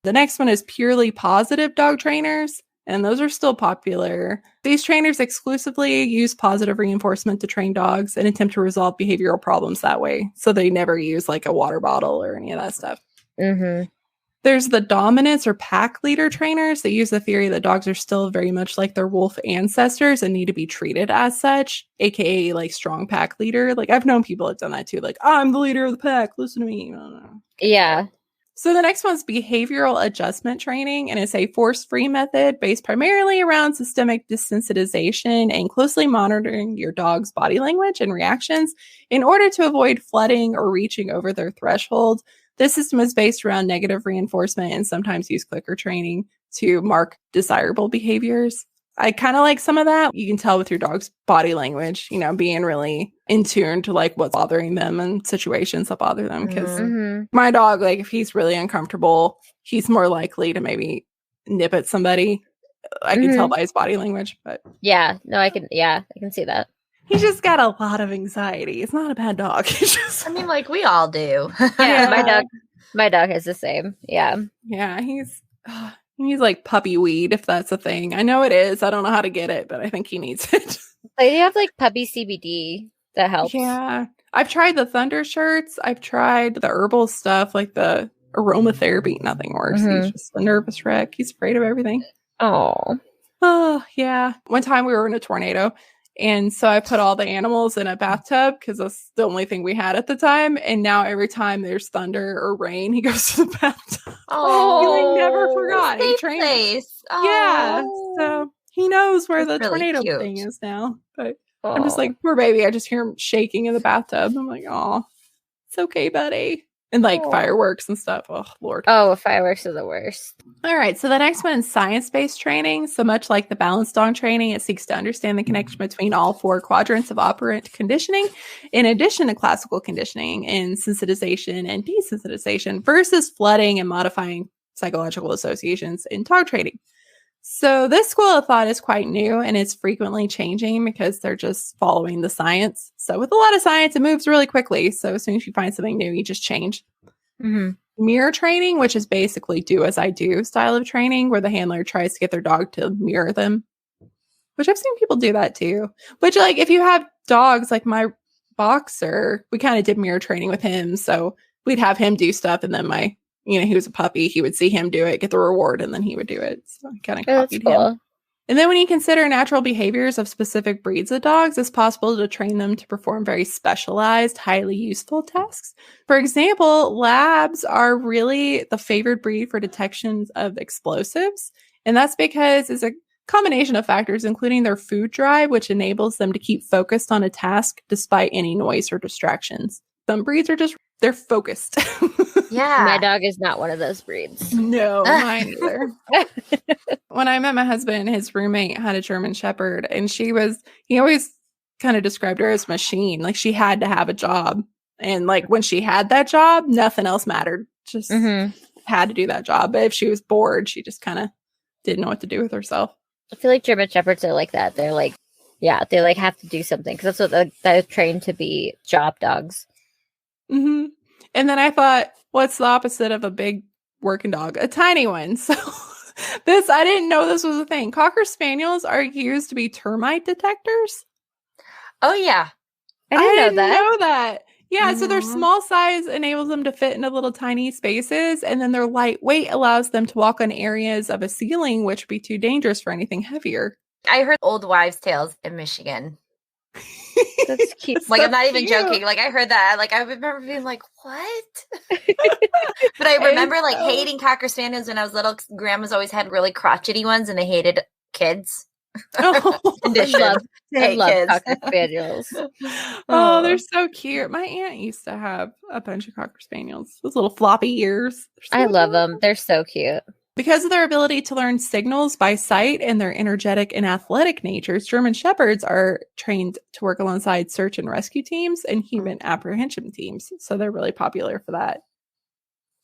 The next one is purely positive dog trainers, and those are still popular. These trainers exclusively use positive reinforcement to train dogs and attempt to resolve behavioral problems that way. So they never use like a water bottle or any of that stuff. There's the dominance or pack leader trainers that use the theory that dogs are still very much like their wolf ancestors and need to be treated as such, aka like strong pack leader. Like, I've known people have done that too. Like, I'm the leader of the pack. Listen to me. Yeah. So the next one's behavioral adjustment training, and it's a force-free method based primarily around systemic desensitization and closely monitoring your dog's body language and reactions in order to avoid flooding or reaching over their threshold. This system is based around negative reinforcement and sometimes use clicker training to mark desirable behaviors. I kind of like some of that. You can tell with your dog's body language, being really in tune to like what's bothering them and situations that bother them. Because my dog, like if he's really uncomfortable, he's more likely to maybe nip at somebody. I can tell by his body language, but I can see that. He's just got a lot of anxiety. It's not a bad dog. I mean, like we all do. My dog has the same. Yeah. Yeah. He's like puppy weed, if that's a thing. I know it is. I don't know how to get it, but I think he needs it. They have like puppy CBD that helps. Yeah. I've tried the thunder shirts. I've tried the herbal stuff, like the aromatherapy. Nothing works. He's just a nervous wreck. He's afraid of everything. Oh, yeah. One time we were in a tornado. And so I put all the animals in a bathtub because that's the only thing we had at the time. And now every time there's thunder or rain, he goes to the bathtub. Oh, he never forgot. Safe He trained. place. Yeah. So he knows where the That's really tornado cute. thing is now. But I'm just like, poor baby. I just hear him shaking in the bathtub. I'm like, oh, it's okay, buddy. And like fireworks and stuff. Oh, Lord. Oh, fireworks are the worst. All right. So the next one is science-based training. So much like the balanced dog training, it seeks to understand the connection between all 4 quadrants of operant conditioning, in addition to classical conditioning and sensitization and desensitization versus flooding and modifying psychological associations in dog training. So this school of thought is quite new and it's frequently changing because they're just following the science. So with a lot of science, it moves really quickly. So as soon as you find something new, you just change. Mirror training, which is basically do as I do style of training, where the handler tries to get their dog to mirror them. which I've seen people do that too. Which, like, if you have dogs, like my boxer, we kind of did mirror training with him. So we'd have him do stuff, and then he was a puppy, he would see him do it, get the reward, and then he would do it. So I kind of copied him. And then when you consider natural behaviors of specific breeds of dogs, it's possible to train them to perform very specialized, highly useful tasks. For example, labs are really the favored breed for detections of explosives. And that's because it's a combination of factors, including their food drive, which enables them to keep focused on a task despite any noise or distractions. Some breeds are they're focused. Yeah. My dog is not one of those breeds. No, mine either. When I met my husband, his roommate had a German Shepherd, and he always kind of described her as a machine. Like, she had to have a job. And like, when she had that job, nothing else mattered. Just had to do that job. But if she was bored, she just kind of didn't know what to do with herself. I feel like German Shepherds are like that. They're like, they like have to do something because that's what they're trained to be, job dogs. Mm-hmm. And then I thought, what's the opposite of a big working dog? A tiny one. So I didn't know this was a thing. Cocker Spaniels are used to be termite detectors. Oh, yeah. I didn't know that. Yeah, so their small size enables them to fit into little tiny spaces, and then their lightweight allows them to walk on areas of a ceiling, which would be too dangerous for anything heavier. I heard old wives' tales in Michigan. That's cute. Like, I'm not even joking. Like, I heard that. Like, I remember being like, what? But I remember like hating Cocker Spaniels when I was little. Grandma's always had really crotchety ones, and they hated kids. I love Cocker Spaniels. Oh, they're so cute. My aunt used to have a bunch of Cocker Spaniels. Those little floppy ears. I love them. They're so cute. Because of their ability to learn signals by sight and their energetic and athletic natures, German Shepherds are trained to work alongside search and rescue teams and human apprehension teams. So they're really popular for that.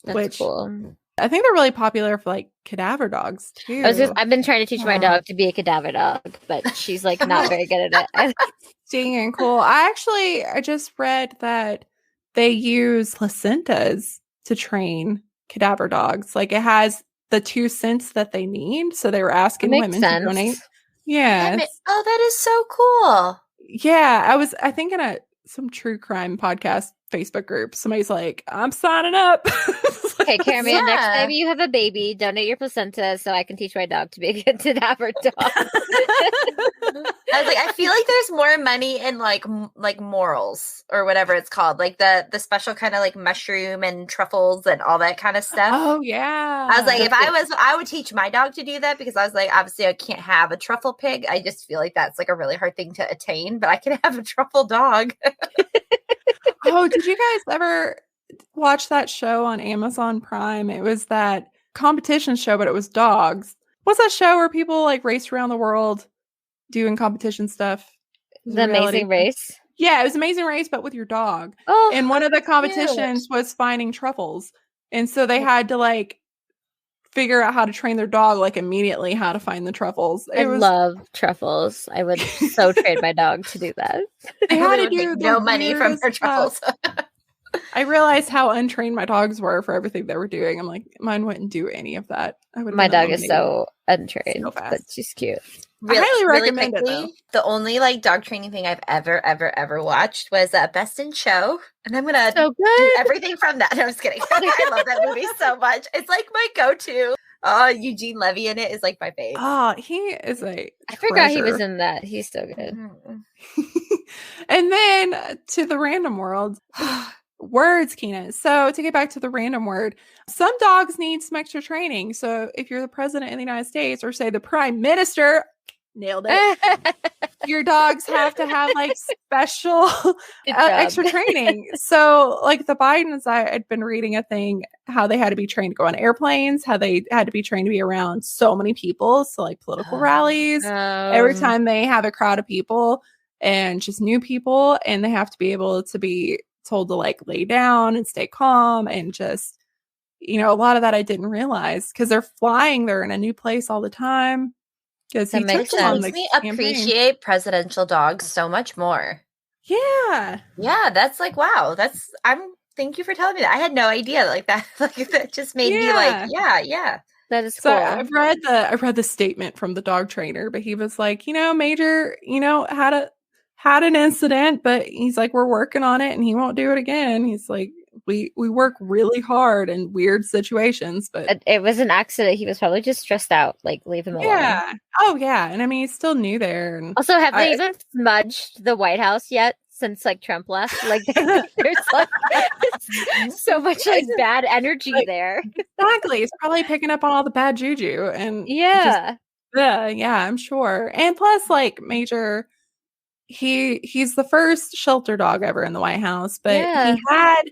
That's cool. I think they're really popular for like cadaver dogs too. I've been trying to teach my dog to be a cadaver dog, but she's like not very good at it. Dang, cool. I just read that they use placentas to train cadaver dogs. Like, it has the 2 scents that they need. So they were asking women to donate. Yeah. That is so cool. Yeah. I think in some true crime podcast Facebook group, somebody's like, I'm signing up. Okay, Caramel, next time you have a baby, donate your placenta so I can teach my dog to be a good cadaver dog. I was like, I feel like there's more money in like morels or whatever it's called, like the special kind of like mushroom and truffles and all that kind of stuff. Oh yeah. I was like, I would teach my dog to do that, because I was like, obviously I can't have a truffle pig. I just feel like that's like a really hard thing to attain, but I can have a truffle dog. Oh, did you guys ever watch that show on Amazon Prime? It was that competition show, but it was dogs. What's that show where people like race around the world doing competition stuff? The Amazing Race? Yeah, it was Amazing Race, but with your dog. Oh, and one of the competitions was finding truffles. And so they had to like figure out how to train their dog like immediately how to find the truffles. I love truffles. I would so train my dog to do that. They had to do no money from their truffles. I realized how untrained my dogs were for everything they were doing. I'm like, mine wouldn't do any of that. My dog is so untrained, but she's cute. I highly recommend it, though. The only like dog training thing I've ever watched was Best in Show, and I'm gonna do everything from that. No, I'm just kidding. I love that movie so much. It's like my go-to. Oh, Eugene Levy in it is like my fave. Oh, he is a I forgot he was in that. He's so good. Mm-hmm. And then to the random world. Words, Kina. So to get back to the random word, some dogs need some extra training. So if you're the president of the United States, or say the prime minister, nailed it, your dogs have to have like special extra training. So like the Bidens, I had been reading a thing, how they had to be trained to go on airplanes, how they had to be trained to be around so many people. So like political rallies, every time they have a crowd of people and just new people, and they have to be able to be told to like lay down and stay calm, and just, a lot of that I didn't realize, because they're flying, they're in a new place all the time. Because it makes me appreciate presidential dogs so much more. Yeah, that's like, wow, thank you for telling me that. I had no idea like that. Like that just made me like, yeah. That is So cool. I read the statement from the dog trainer, but he was like, Major, had an incident, but he's like, we're working on it and he won't do it again. He's like, we work really hard in weird situations, but It was an accident. He was probably just stressed out. Like, leave him alone. yeah. Oh yeah. And I mean, he's still new there. And Also, have they even smudged the White House yet since like Trump left? Like, there's like so much like bad energy there. Exactly. He's probably picking up on all the bad juju. And Yeah. yeah, I'm sure. And plus, like, Major, he's the first shelter dog ever in the White House, but he had,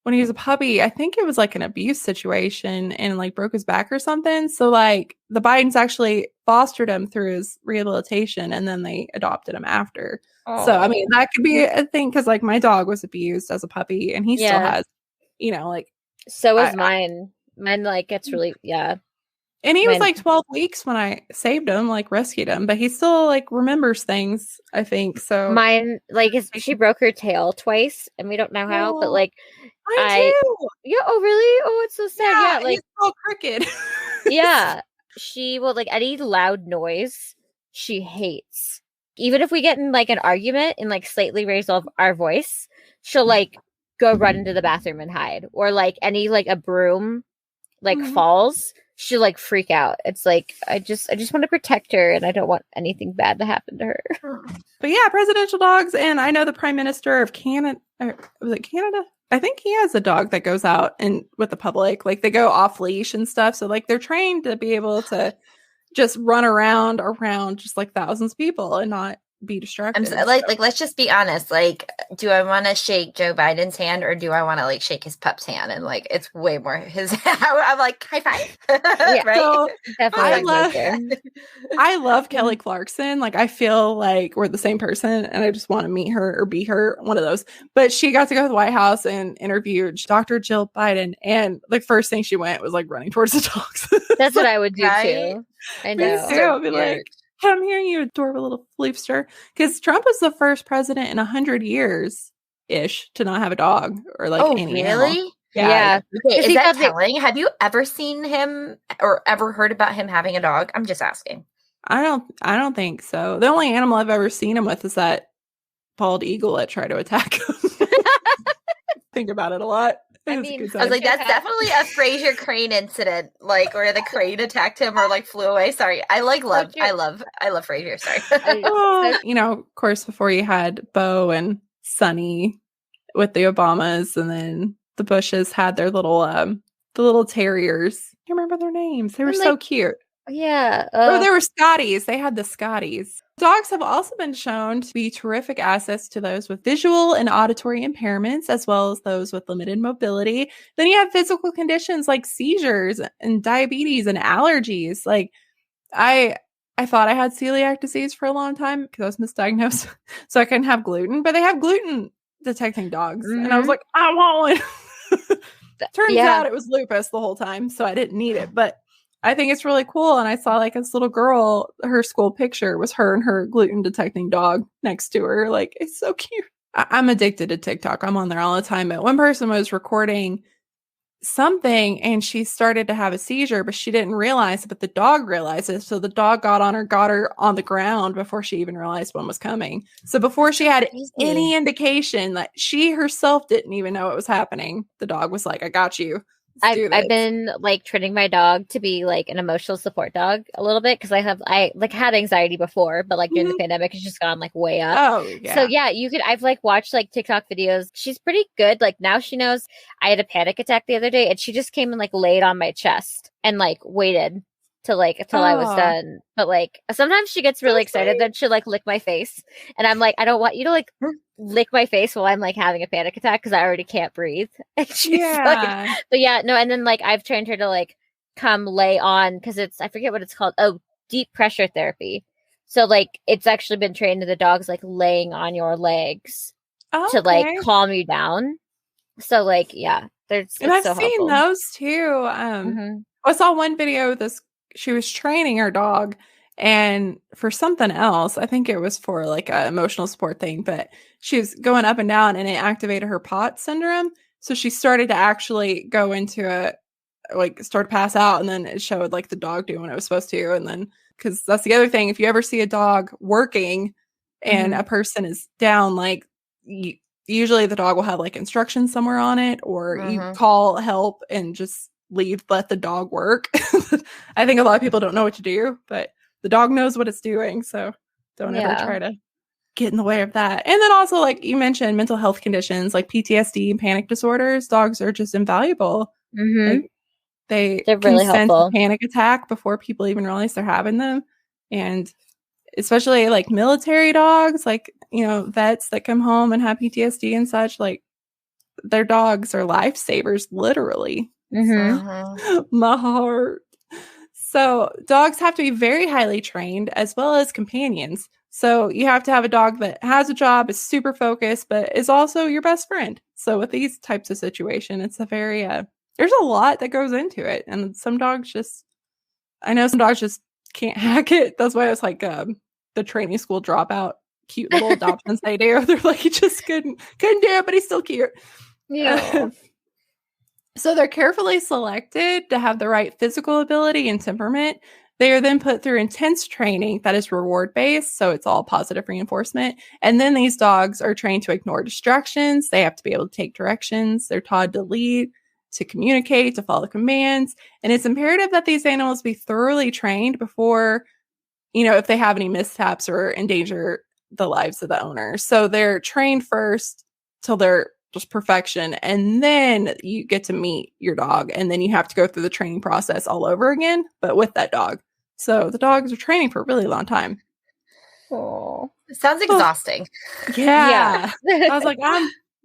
when he was a puppy, I think it was like an abuse situation and like broke his back or something. So like the Bidens actually fostered him through his rehabilitation and then they adopted him after. Oh. So I mean, that could be a thing because like my dog was abused as a puppy and he still has, like. So is mine. Mine like gets really And he was like 12 weeks when I saved him, like rescued him, but he still like remembers things, I think. So mine, like, she broke her tail twice and we don't know how, but like I too. Yeah, oh really? Oh, it's so sad. Yeah, like he's all crooked. Yeah. She will like any loud noise she hates. Even if we get in like an argument and like slightly raise our voice, she'll like go run into the bathroom and hide. Or like any like a broom like falls, she'll like freak out. It's like I just want to protect her and I don't want anything bad to happen to her. But yeah, presidential dogs, and I know the Prime Minister of Canada, was it Canada? I think he has a dog that goes out and with the public, like they go off leash and stuff. So like they're trained to be able to just run around just like thousands of people and not be distracted. Like let's just be honest. Like, do I want to shake Joe Biden's hand or do I want to like shake his pup's hand? And like, it's way more his. I'm like high five, right? So I love Kelly Clarkson. Like, I feel like we're the same person, and I just want to meet her or be her, one of those. But she got to go to the White House and interviewed Dr. Jill Biden, and the first thing she went was like running towards the dogs. That's what I would do too. I know. Me too. I'd be like, come here, you adorable little floopster. Because Trump was the first president in 100 years ish to not have a dog or like any really? animal. Yeah. Okay, is that telling? Have you ever seen him or ever heard about him having a dog? I'm just asking. I don't think so. The only animal I've ever seen him with is that bald eagle that tried to attack him. Think about it a lot. I was like, that's definitely a Fraser Crane incident, like where the crane attacked him or like flew away. Sorry, I love Fraser. Sorry. Of course, before you had Bo and Sonny with the Obamas, and then the Bushes had their little the little terriers. I remember their names. They were so cute. Yeah. They were Scotties. They had the Scotties. Dogs have also been shown to be terrific assets to those with visual and auditory impairments, as well as those with limited mobility. Then you have physical conditions like seizures and diabetes and allergies. Like I thought I had celiac disease for a long time because I was misdiagnosed, so I couldn't have gluten. But they have gluten detecting dogs, and I was like, I want one. Turns out it was lupus the whole time, so I didn't need it. But I think it's really cool. And I saw like this little girl, her school picture was her and her gluten detecting dog next to her. Like, it's so cute. I'm addicted to TikTok. I'm on there all the time. But one person was recording something and she started to have a seizure, but she didn't realize it, but the dog realized it. So the dog got her on the ground before she even realized one was coming. So before she had any indication that she herself didn't even know it was happening, the dog was like, I got you. I've been like training my dog to be like an emotional support dog a little bit because I like had anxiety before, but like during the pandemic it's just gone like way up. Oh yeah. So yeah, I've like watched like TikTok videos. She's pretty good. Like now she knows. I had a panic attack the other day and she just came and like laid on my chest and like waited till I was done. But like sometimes she gets really excited, then she'll like lick my face. And I'm like, I don't want you to like lick my face while I'm like having a panic attack because I already can't breathe. And she's like, but yeah, no, and then like I've trained her to like come lay on because I forget what it's called. Oh, deep pressure therapy. So like it's actually been trained to the dogs like laying on your legs to like calm you down. So like yeah, and I've seen those too. I saw one video she was training her dog and for something else, I think it was for like an emotional support thing, but she was going up and down and it activated her POTS syndrome. So she started to actually go into like start to pass out, and then it showed like the dog doing what it was supposed to. And then, because that's the other thing, if you ever see a dog working and a person is down, like usually the dog will have like instructions somewhere on it, or you call help and just let the dog work. I think a lot of people don't know what to do, but the dog knows what it's doing, so don't ever try to get in the way of that. And then also, like you mentioned, mental health conditions like PTSD and panic disorders, dogs are just invaluable. Like, they're really helpful. Panic attack before people even realize they're having them. And especially like military dogs, like, you know, vets that come home and have PTSD and such, like their dogs are lifesavers, literally. My heart. So dogs have to be very highly trained as well as companions. So you have to have a dog that has a job, is super focused, but is also your best friend. So with these types of situation, it's a very, there's a lot that goes into it. And some dogs just, I know some dogs just can't hack it. That's why it's like the training school dropout, cute little adoptions they do. They're like, he just couldn't do it, but he's still cute. Yeah. So they're carefully selected to have the right physical ability and temperament. They are then put through intense training that is reward-based, so it's all positive reinforcement. And then these dogs are trained to ignore distractions. They have to be able to take directions. They're taught to lead, to communicate, to follow commands. And it's imperative that these animals be thoroughly trained before, you know, if they have any mishaps or endanger the lives of the owner. So they're trained first till they're just perfection, and then you get to meet your dog, and then you have to go through the training process all over again, but with that dog. So the dogs are training for a really long time. Oh, it sounds exhausting. Yeah. I was like,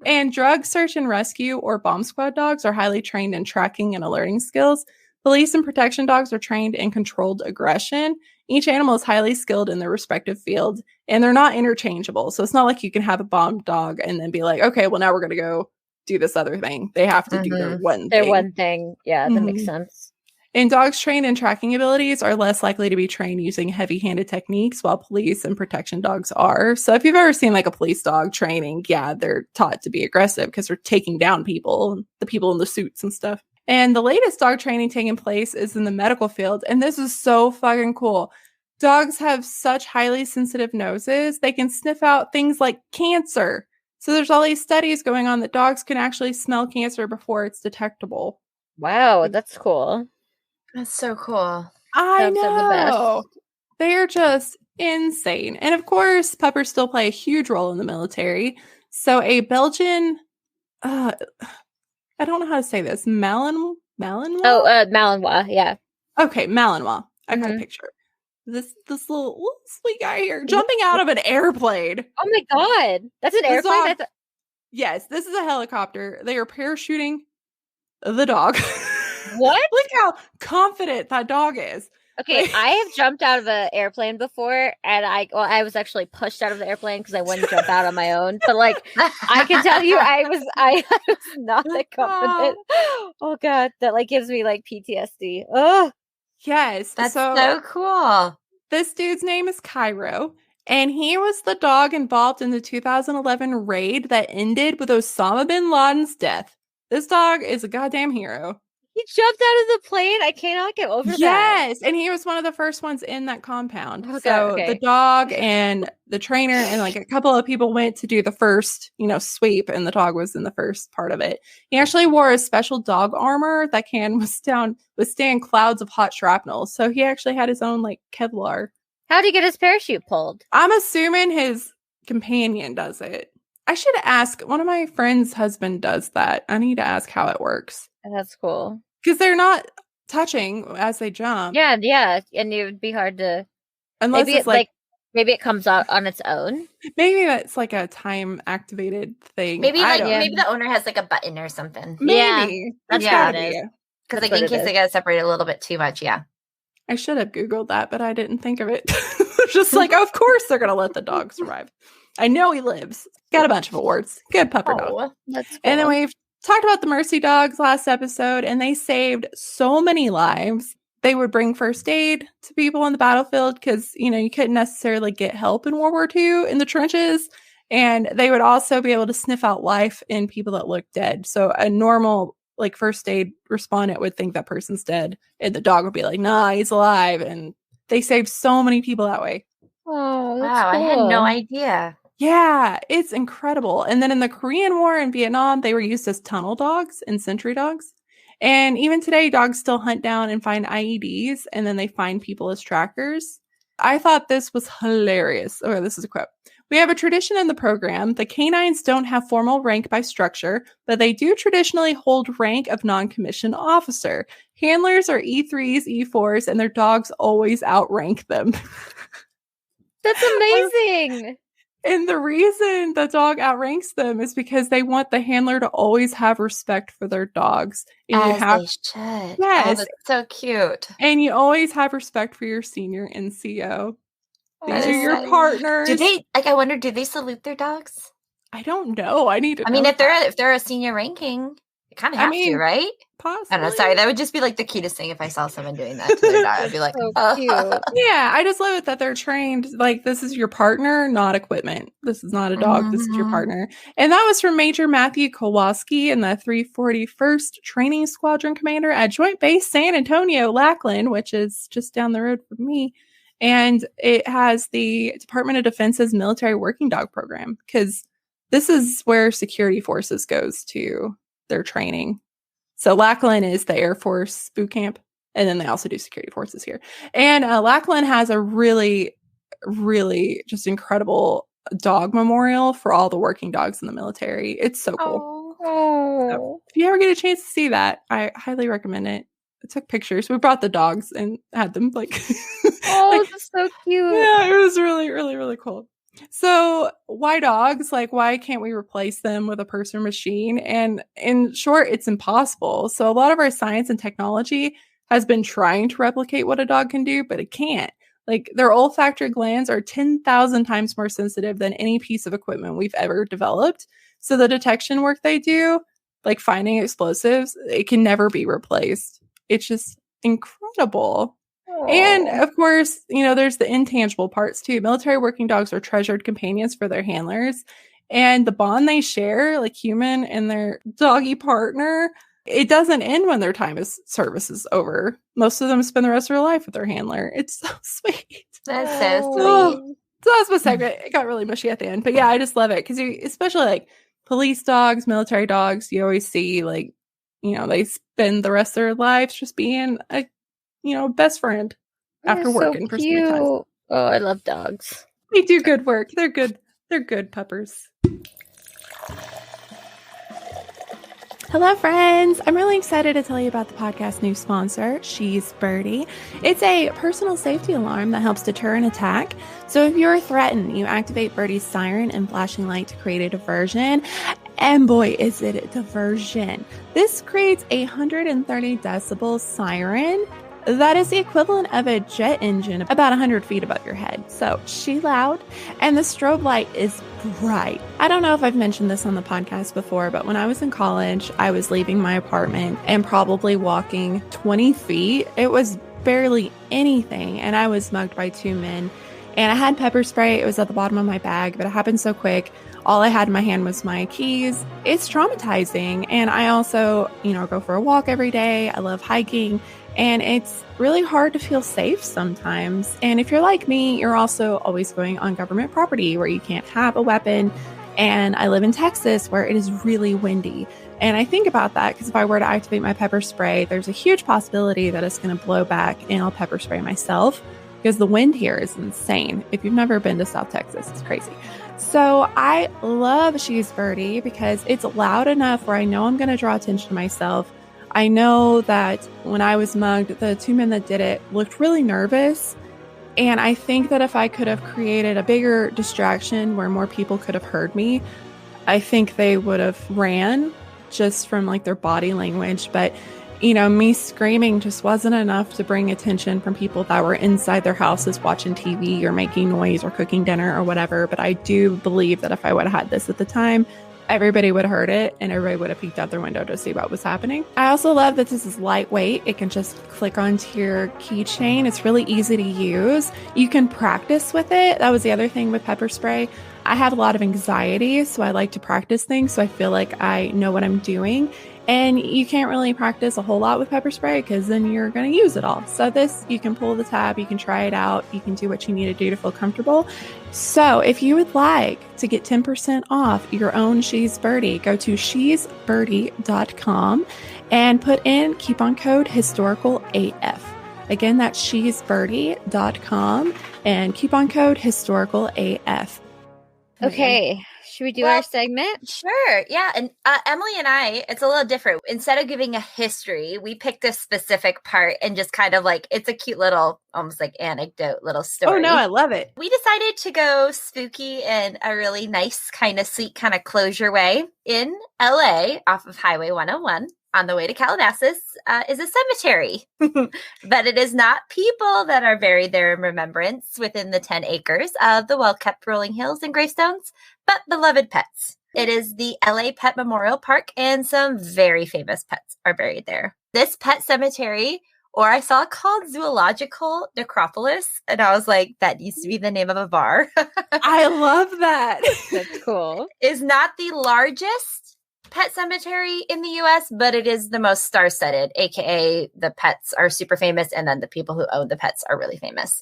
and drug search and rescue or bomb squad dogs are highly trained in tracking and alerting skills. Police and protection dogs are trained in controlled aggression. Each animal is highly skilled in their respective field, and they're not interchangeable. So it's not like you can have a bomb dog and then be like, okay, well, now we're going to go do this other thing. They have to do their one thing. Yeah, that makes sense. And dogs trained in tracking abilities are less likely to be trained using heavy-handed techniques, while police and protection dogs are. So if you've ever seen like a police dog training, yeah, they're taught to be aggressive because they're taking down people, the people in the suits and stuff. And the latest dog training taking place is in the medical field. And this is so fucking cool. Dogs have such highly sensitive noses. They can sniff out things like cancer. So there's all these studies going on that dogs can actually smell cancer before it's detectable. Wow, that's cool. That's so cool. I know. They are just insane. And of course, puppers still play a huge role in the military. So a Belgian... I don't know how to say this. Malinois? Oh, Malinois, yeah. Okay, Malinois. I got a picture. This little sweet guy here jumping out of an airplane. Oh my god. That's an airplane? Yes, this is a helicopter. They are parachuting the dog. What? Look how confident that dog is. Okay, I have jumped out of an airplane before, and I was actually pushed out of the airplane because I wouldn't jump out on my own. But like, I can tell you, I was not that confident. Oh god, that like gives me like PTSD. Oh, yes, that's so cool. This dude's name is Cairo, and he was the dog involved in the 2011 raid that ended with Osama bin Laden's death. This dog is a goddamn hero. He jumped out of the plane. I cannot get over that. Yes, and he was one of the first ones in that compound. Okay. The dog and the trainer and like a couple of people went to do the first, sweep, and the dog was in the first part of it. He actually wore a special dog armor that can withstand clouds of hot shrapnel. So he actually had his own like Kevlar. How'd he get his parachute pulled? I'm assuming his companion does it. I should ask. One of my friend's husband does that. I need to ask how it works. That's cool. Because they're not touching as they jump. Yeah, and it would be hard to. Unless maybe it's like maybe it comes out on its own. Maybe that's like a time activated thing. Maybe maybe the owner has like a button or something. Maybe that's what it is. Because like in case they got separated a little bit too much. Yeah, I should have Googled that, but I didn't think of it. Just like, of course they're gonna let the dog survive. I know he lives. Got a bunch of awards. Good pupper dog. That's cool. And then we've talked about the Mercy dogs last episode, and they saved so many lives. They would bring first aid to people on the battlefield because, you couldn't necessarily get help in World War II in the trenches. And they would also be able to sniff out life in people that looked dead. So a normal like first aid respondent would think that person's dead, and the dog would be like, nah, he's alive. And they saved so many people that way. Oh, that's Wow, I had cool. no idea. Yeah, it's incredible. And then in the Korean War and Vietnam, they were used as tunnel dogs and sentry dogs. And even today, dogs still hunt down and find IEDs, and then they find people as trackers. I thought this was hilarious. Oh, this is a quote. We have a tradition in the program. The canines don't have formal rank by structure, but they do traditionally hold rank of non-commissioned officer. Handlers are E3s, E4s, and their dogs always outrank them. That's amazing. And the reason the dog outranks them is because they want the handler to always have respect for their dogs. And As you have, they should. yes. Oh, that's so cute. And you always have respect for your senior NCO. These That are is your so- partners. Do they I wonder, do they salute their dogs? I don't know. I need to I mean, know if they're a senior ranking, they kind of I have mean, to, right? possibly. I don't know. Sorry, that would just be like the cutest thing if I saw someone doing that to their dog. I'd be like, So oh. cute. Yeah, I just love it that they're trained like this is your partner, not equipment. This is not a dog. This is your Mhm. partner. And that was from Major Matthew Kowalski and the 341st Training Squadron Commander at Joint Base San Antonio, Lackland, which is just down the road from me. And it has the Department of Defense's military working dog program because this is where security forces goes to their training. So Lackland is the Air Force boot camp. And then they also do security forces here. And Lackland has a really, really just incredible dog memorial for all the working dogs in the military. It's so cool. Oh. So if you ever get a chance to see that, I highly recommend it. I took pictures. We brought the dogs and had them like, Oh, like, that's so cute. yeah, it was really, really, really cool. So why dogs? Like, why can't we replace them with a person or machine? And in short, it's impossible. So a lot of our science and technology has been trying to replicate what a dog can do, but it can't. Like their olfactory glands are 10,000 times more sensitive than any piece of equipment we've ever developed. So the detection work they do, like finding explosives, it can never be replaced. It's just incredible. And of course, you know, there's the intangible parts too. Military working dogs are treasured companions for their handlers. And the bond they share, like human and their doggy partner, it doesn't end when their time is service is over. Most of them spend the rest of their life with their handler. It's so sweet. That's so sweet. Oh, so that's my segment. It got really mushy at the end. But yeah, I just love it because you, especially like police dogs, military dogs, you always see like, you know, they spend the rest of their lives just being a, you know, best friend after They're working so for so many times. cute. Oh, I love dogs. They do good work. They're good. They're good puppers. Hello, friends. I'm really excited to tell you about the podcast's new sponsor, She's Birdie. It's a personal safety alarm that helps deter an attack. So if you're threatened, you activate Birdie's siren and flashing light to create a diversion. And boy, is it a diversion. This creates a 130 decibel siren that is the equivalent of a jet engine about 100 feet above your head. So she loud, and the strobe light is bright. I don't know if I've mentioned this on the podcast before, but when I was in college, I was leaving my apartment and probably walking 20 feet. It was barely anything, and I was mugged by two men. And I had pepper spray. It was at the bottom of my bag, but it happened so quick. All I had in my hand was my keys. It's traumatizing. And I also, you know, go for a walk every day. I love hiking. And it's really hard to feel safe sometimes. And if you're like me, you're also always going on government property where you can't have a weapon. And I live in Texas where it is really windy. And I think about that because if I were to activate my pepper spray, there's a huge possibility that it's going to blow back and I'll pepper spray myself because the wind here is insane. If you've never been to South Texas, it's crazy. So I love She's Birdie because it's loud enough where I know I'm going to draw attention to myself. I know that when I was mugged, the two men that did it looked really nervous. And I think that if I could have created a bigger distraction where more people could have heard me, I think they would have ran just from like their body language. But, you know, me screaming just wasn't enough to bring attention from people that were inside their houses watching TV or making noise or cooking dinner or whatever. But I do believe that if I would have had this at the time, everybody would have heard it and everybody would have peeked out their window to see what was happening. I also love that this is lightweight. It can just click onto your keychain. It's really easy to use. You can practice with it. That was the other thing with pepper spray. I have a lot of anxiety, so I like to practice things so I feel like I know what I'm doing. And you can't really practice a whole lot with pepper spray because then you're going to use it all. So this, you can pull the tab, you can try it out, you can do what you need to do to feel comfortable. So if you would like to get 10% off your own She's Birdie, go to she'sbirdie.com and put in coupon code HistoricalAF. Again, that's she'sbirdie.com and coupon code HistoricalAF. Okay. Should we do our segment? Sure. Yeah. And Emily and I, it's a little different. Instead of giving a history, we picked a specific part and just kind of like, it's a cute little, almost like anecdote little story. Oh, no, I love it. We decided to go spooky in a really nice, kind of sweet, kind of closure way in LA off of Highway 101. On the way to Calabasas is a cemetery, but it is not people that are buried there in remembrance within the 10 acres of the well-kept rolling hills and gravestones, but beloved pets. It is the LA Pet Memorial Park, and some very famous pets are buried there. This pet cemetery, or I saw it called Zoological Necropolis, and I was like, that used to be the name of a bar. I love that. That's cool. Is not the largest pet cemetery in the US, but it is the most star-studded, aka the pets are super famous and then the people who own the pets are really famous.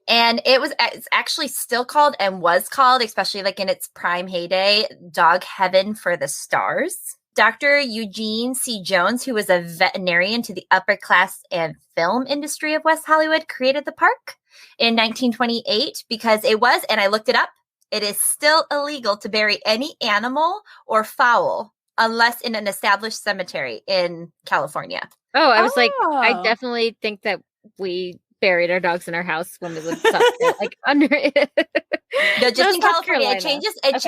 And it's actually still called and was called, especially like in its prime heyday, Dog Heaven for the Stars. Dr. Eugene C. Jones, who was a veterinarian to the upper class and film industry of West Hollywood, created the park in 1928 because it was, and I looked it up, it is still illegal to bury any animal or fowl unless in an established cemetery in California. Oh, I was like, I definitely think that we buried our dogs in our house when we lived like under it. No, just in California, it changes. It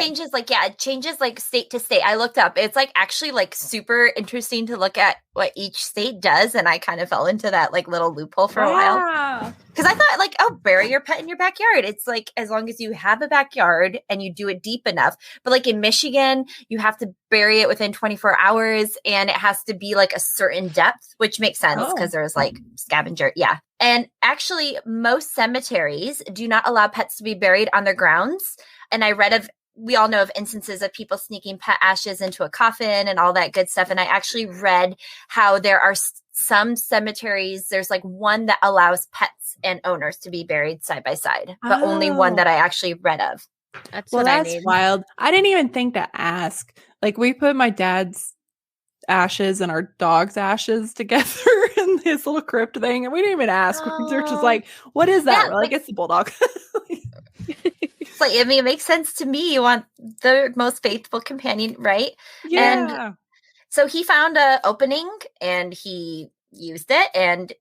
changes like state to state. I looked up. It's like actually like super interesting to look at what each state does, and I kind of fell into that like little loophole for a while. Because I thought like, oh, bury your pet in your backyard. It's like as long as you have a backyard and you do it deep enough. But like in Michigan, you have to bury it within 24 hours, and it has to be like a certain depth, which makes sense because there's like scavenger. Yeah. And actually, most cemeteries do not allow pets to be buried on their grounds. And we all know of instances of people sneaking pet ashes into a coffin and all that good stuff. And I actually read how there are some cemeteries, there's like one that allows pets and owners to be buried side by side, but only one that I actually read of. That's wild. I didn't even think to ask. Like we put my dad's ashes and our dog's ashes together in his little crypt thing, and we didn't even ask. They're just like, what is that? We're like, it's the bulldog. It's like, I mean, it makes sense to me. You want the most faithful companion, right? Yeah. And so he found an opening and he used it, and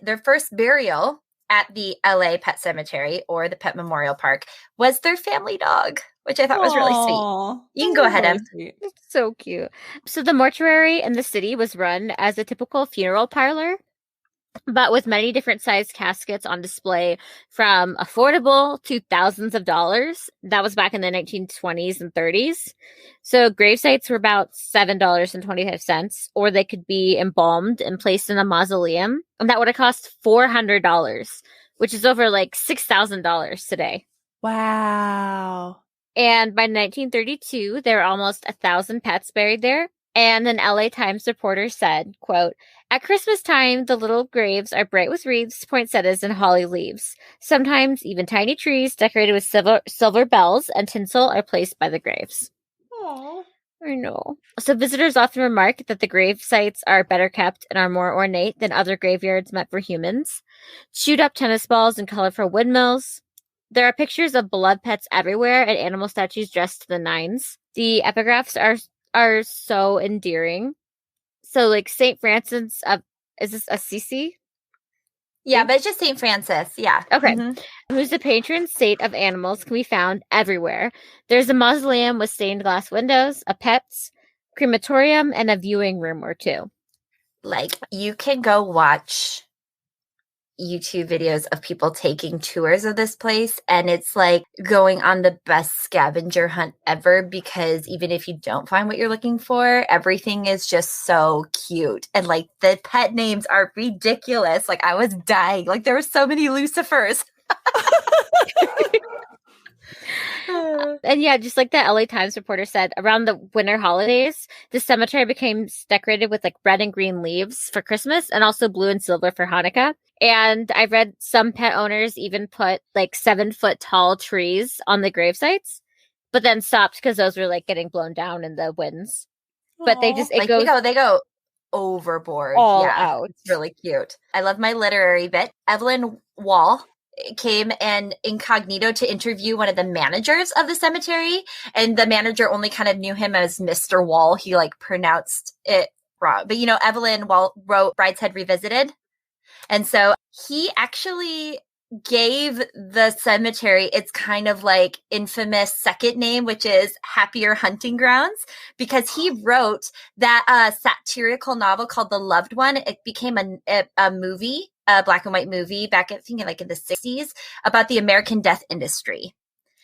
their first burial at the LA Pet Cemetery or the Pet Memorial Park was their family dog, which I thought was really sweet. You can go ahead, Em. It's so cute. So the mortuary in the city was run as a typical funeral parlor, but with many different sized caskets on display from affordable to thousands of dollars. That was back in the 1920s and 30s. So grave sites were about $7.25, or they could be embalmed and placed in a mausoleum. And that would have cost $400, which is over like $6,000 today. Wow. And by 1932, there were almost 1,000 pets buried there. And an LA Times reporter said, quote, "At Christmas time, the little graves are bright with wreaths, poinsettias, and holly leaves. Sometimes even tiny trees decorated with silver bells and tinsel are placed by the graves." Aww. I know. So visitors often remark that the grave sites are better kept and are more ornate than other graveyards meant for humans. Chewed up tennis balls and colorful windmills. There are pictures of beloved pets everywhere and animal statues dressed to the nines. The epigraphs are so endearing. So like St. Francis of, is this Assisi? Yeah, but it's just St. Francis. Yeah. Okay. Mm-hmm. Who's the patron saint of animals can be found everywhere. There's a mausoleum with stained glass windows, a pet's crematorium, and a viewing room or two. Like you can go watch YouTube videos of people taking tours of this place, and it's like going on the best scavenger hunt ever, because even if you don't find what you're looking for, everything is just so cute, and like the pet names are ridiculous. Like I was dying. Like there were so many Lucifers. And yeah, just like the LA Times reporter said, around the winter holidays, the cemetery became decorated with like red and green leaves for Christmas and also blue and silver for Hanukkah. And I read some pet owners even put like 7-foot tall trees on the grave sites, but then stopped because those were like getting blown down in the winds. But they just, it like goes they go overboard. all Yeah, out. it's really cute. I love my literary bit. Evelyn Wall came and incognito to interview one of the managers of the cemetery, and the manager only kind of knew him as Mr. Wall. He like pronounced it wrong. But Evelyn Wall wrote Brideshead Revisited. And so he actually gave the cemetery its kind of like infamous second name, which is Happier Hunting Grounds, because he wrote that satirical novel called The Loved One. It became a movie, a black and white movie back in the 60s about the American death industry.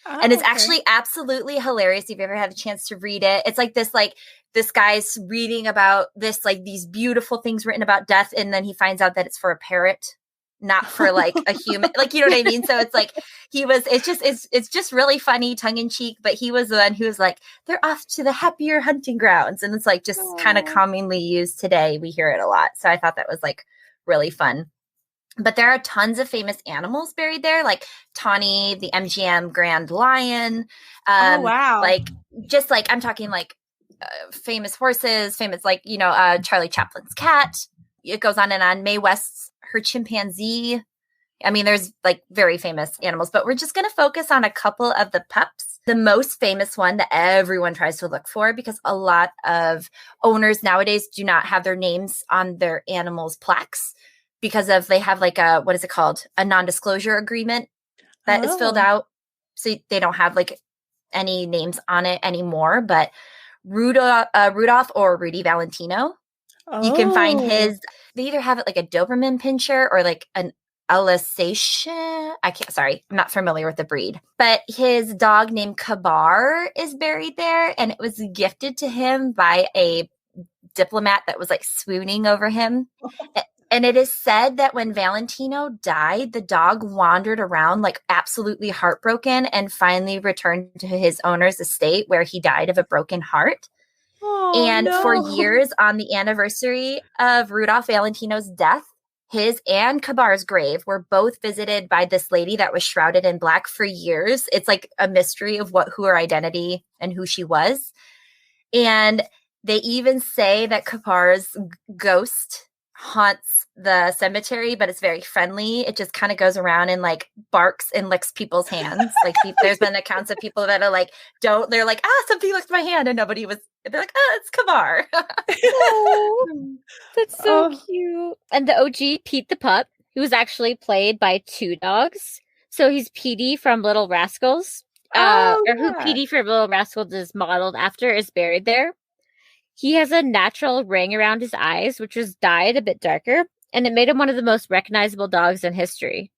And it's actually absolutely hilarious if you've ever had a chance to read it. It's like this guy's reading about this, like these beautiful things written about death, and then he finds out that it's for a parrot, not for like a human, like, you know what I mean? So it's like it's just really funny, tongue in cheek, but he was the one who was like, they're off to the happier hunting grounds. And it's like just kind of commonly used today. We hear it a lot. So I thought that was like really fun. But there are tons of famous animals buried there, like Tawny, the MGM Grand Lion. Wow. Like, just like, I'm talking like famous horses, famous, like, Charlie Chaplin's cat. It goes on and on. Mae West's, her chimpanzee. I mean, there's like very famous animals, but we're just going to focus on a couple of the pups. The most famous one that everyone tries to look for, because a lot of owners nowadays do not have their names on their animals' plaques, because they have like a, what is it called? A non-disclosure agreement that is filled out. So they don't have like any names on it anymore, but Rudolph or Rudy Valentino. You can find they either have it like a Doberman Pinscher or like an Alsatian. I'm not familiar with the breed, but his dog named Kabar is buried there, and it was gifted to him by a diplomat that was like swooning over him. And it is said that when Valentino died, the dog wandered around like absolutely heartbroken and finally returned to his owner's estate, where he died of a broken heart. For years, on the anniversary of Rudolph Valentino's death, his and Kabar's grave were both visited by this lady that was shrouded in black for years. It's like a mystery of who her identity and who she was. And they even say that Kabar's ghost haunts the cemetery, but it's very friendly. It just kind of goes around and like barks and licks people's hands. Like there's been accounts of people that are like, they're like, something licked my hand, and nobody was. They're like, it's Kabar. That's so cute. And the OG Pete the pup, who was actually played by two dogs. So he's Petey from Little Rascals, who Petey from Little Rascals is modeled after, is buried there. He has a natural ring around his eyes, which was dyed a bit darker, and it made him one of the most recognizable dogs in history,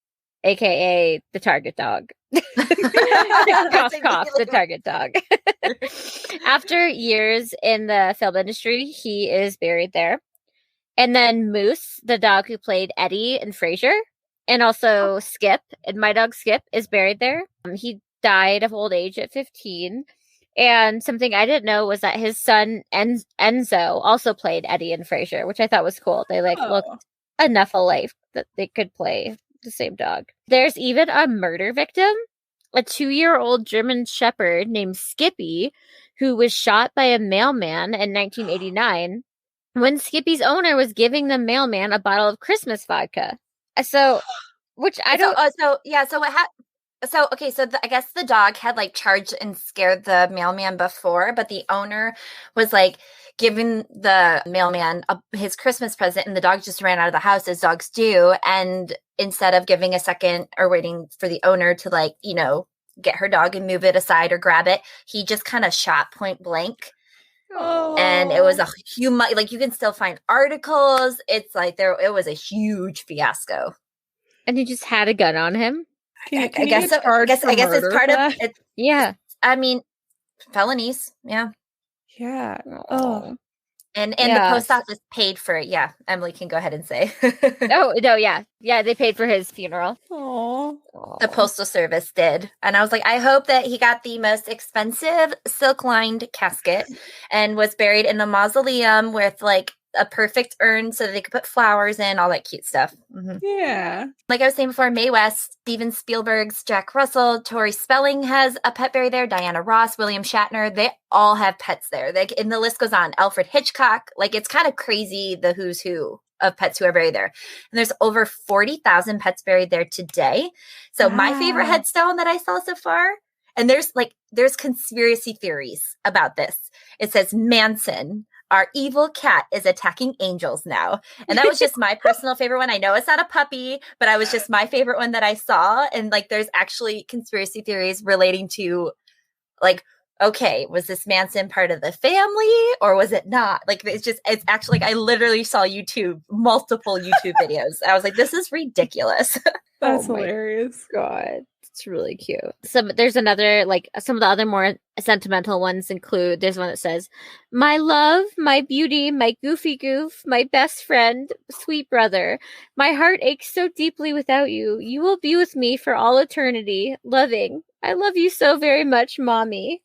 aka the target dog. Cough, cough, the target dog. After years in the film industry, he is buried there. And then Moose, the dog who played Eddie in Frasier, and also Skip, and my dog Skip, is buried there. He died of old age at 15. And something I didn't know was that his son Enzo also played Eddie in Frasier, which I thought was cool. They looked enough alike that they could play the same dog. There's even a murder victim, a 2-year-old German Shepherd named Skippy, who was shot by a mailman in 1989 when Skippy's owner was giving the mailman a bottle of Christmas vodka. So what happened? So I guess the dog had like charged and scared the mailman before, but the owner was like giving the mailman his Christmas present, and the dog just ran out of the house, as dogs do. And instead of giving a second or waiting for the owner to like, get her dog and move it aside or grab it, he just kind of shot point blank. And it was a huge, like you can still find articles. It's like it was a huge fiasco. And he just had a gun on him. I guess it's part of it. Yeah. I mean, felonies. Yeah. Yeah. Oh. And the post office paid for it. Yeah, Emily can go ahead and say. Oh, no, yeah. Yeah, they paid for his funeral. Aww. The Postal Service did. And I was like, I hope that he got the most expensive silk-lined casket and was buried in a mausoleum with like a perfect urn so that they could put flowers in, all that cute stuff. Mm-hmm. Yeah. Like I was saying before, Mae West, Steven Spielberg's Jack Russell, Tori Spelling has a pet buried there, Diana Ross, William Shatner, they all have pets there. Like, and the list goes on. Alfred Hitchcock, like it's kind of crazy the who's who of pets who are buried there. And there's over 40,000 pets buried there today. So my favorite headstone that I saw so far, and there's conspiracy theories about this. It says Manson, our evil cat, is attacking angels now. And that was just my personal favorite one. I know it's not a puppy, but I was just my favorite one that I saw. And like, there's actually conspiracy theories relating to like, okay, was this Manson part of the family or was it not? Like, it's actually like, I literally saw multiple YouTube videos. I was like, this is ridiculous. That's hilarious. God. It's really cute. There's another, like, some of the other more sentimental ones include, there's one that says, my love, my beauty, my goofy goof, my best friend, sweet brother, my heart aches so deeply without you. You will be with me for all eternity. Loving. I love you so very much, Mommy.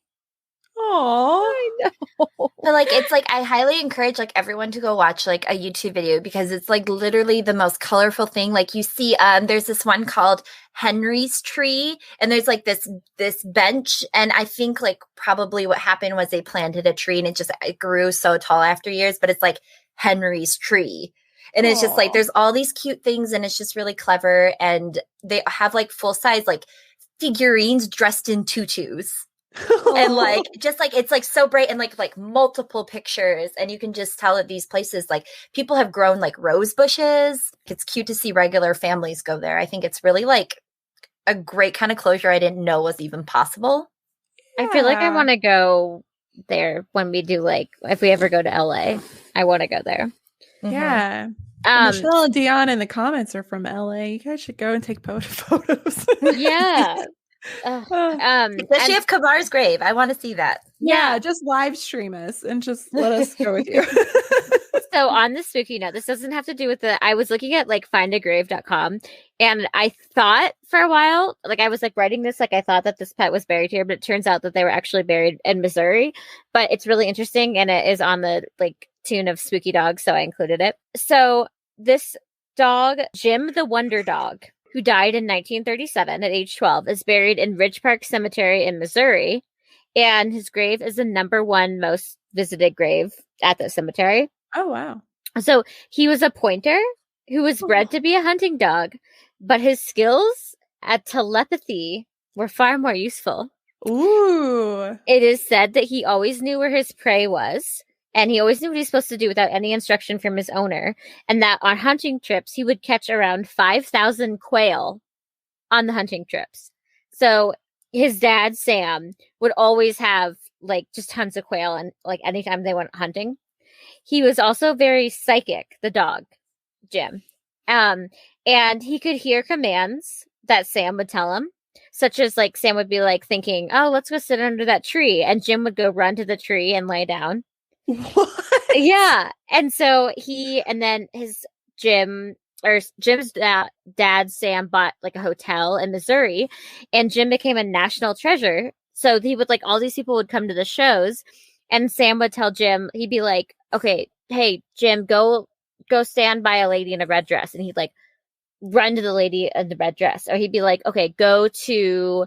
Oh, I know. But like, it's like, I highly encourage like everyone to go watch like a YouTube video because it's like literally the most colorful thing. Like you see, there's this one called Henry's Tree, and there's like this bench, and I think like probably what happened was they planted a tree and it grew so tall after years, but it's like Henry's Tree. And it's just like, there's all these cute things and it's just really clever. And they have like full size, like figurines dressed in tutus. And like just like it's like so bright and like multiple pictures, and you can just tell that these places like people have grown like rose bushes. It's cute to see regular families go there. I think it's really like a great kind of closure I didn't know was even possible. I feel like I want to go there when we do like if we ever go to LA. I want to go there. Yeah. Michelle and Dion in the comments are from LA. You guys should go and take photos. Yeah. Especially of Kavar's grave. I want to see that. Yeah, just live stream us and just let us go with you. So on the spooky note, this doesn't have to do with I was looking at like findagrave.com, and I thought for a while, like I was like writing this, like I thought that this pet was buried here, but it turns out that they were actually buried in Missouri. But it's really interesting, and it is on the like tune of Spooky Dog, so I included it. So this dog, Jim the Wonder Dog, who died in 1937 at age 12, is buried in Ridge Park Cemetery in Missouri. And his grave is the #1 most visited grave at the cemetery. Oh, wow. So he was a pointer who was bred to be a hunting dog, but his skills at telepathy were far more useful. Ooh. It is said that he always knew where his prey was, and he always knew what he was supposed to do without any instruction from his owner, and that on hunting trips, he would catch around 5,000 quail on the hunting trips. So his dad, Sam, would always have like just tons of quail, and like anytime they went hunting. He was also very psychic, the dog, Jim. And he could hear commands that Sam would tell him, such as like Sam would be like thinking, oh, let's go sit under that tree. And Jim would go run to the tree and lay down. What? Yeah. And so Jim's dad, Sam, bought like a hotel in Missouri, and Jim became a national treasure. So he would like, all these people would come to the shows, and Sam would tell Jim, he'd be like, okay, hey, Jim, go stand by a lady in a red dress. And he'd like run to the lady in the red dress. Or he'd be like, okay, go to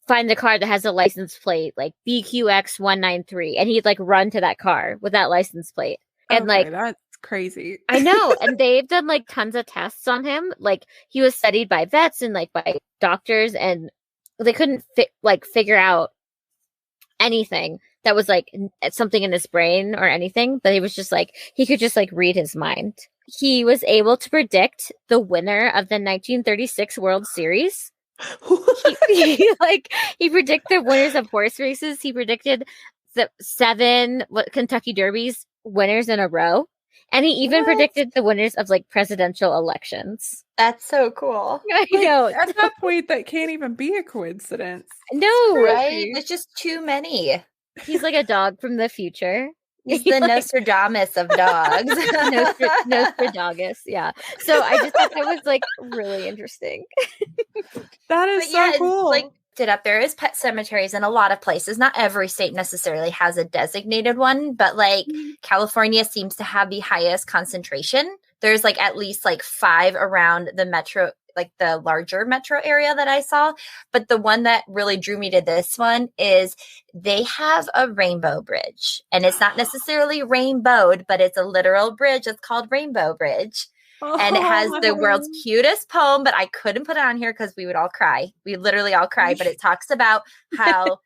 find the car that has a license plate, like BQX193. And he'd like run to that car with that license plate. And okay, like, that's crazy. I know. And they've done like tons of tests on him. Like he was studied by vets and like by doctors, and they couldn't figure out anything that was like something in his brain or anything, but he was just like, he could just like read his mind. He was able to predict the winner of the 1936 World Series. He predicted winners of horse races. He predicted the 7 Kentucky Derbies winners in a row. And he even predicted the winners of like presidential elections. That's so cool. I know. At that point, that can't even be a coincidence. No, right? There's just too many. He's like a dog from the future. He's the Nostradamus of dogs. Nostradamus, yeah. So I just thought that was like really interesting. That is so cool. Like it up. There is pet cemeteries in a lot of places. Not every state necessarily has a designated one, but like California seems to have the highest concentration. There's like at least like 5 around the metro, like the larger metro area that I saw. But the one that really drew me to this one is they have a rainbow bridge, and it's not necessarily rainbowed, but it's a literal bridge. It's called Rainbow Bridge. And it has the world's cutest poem, but I couldn't put it on here because we would all cry. We literally all cry. But it talks about how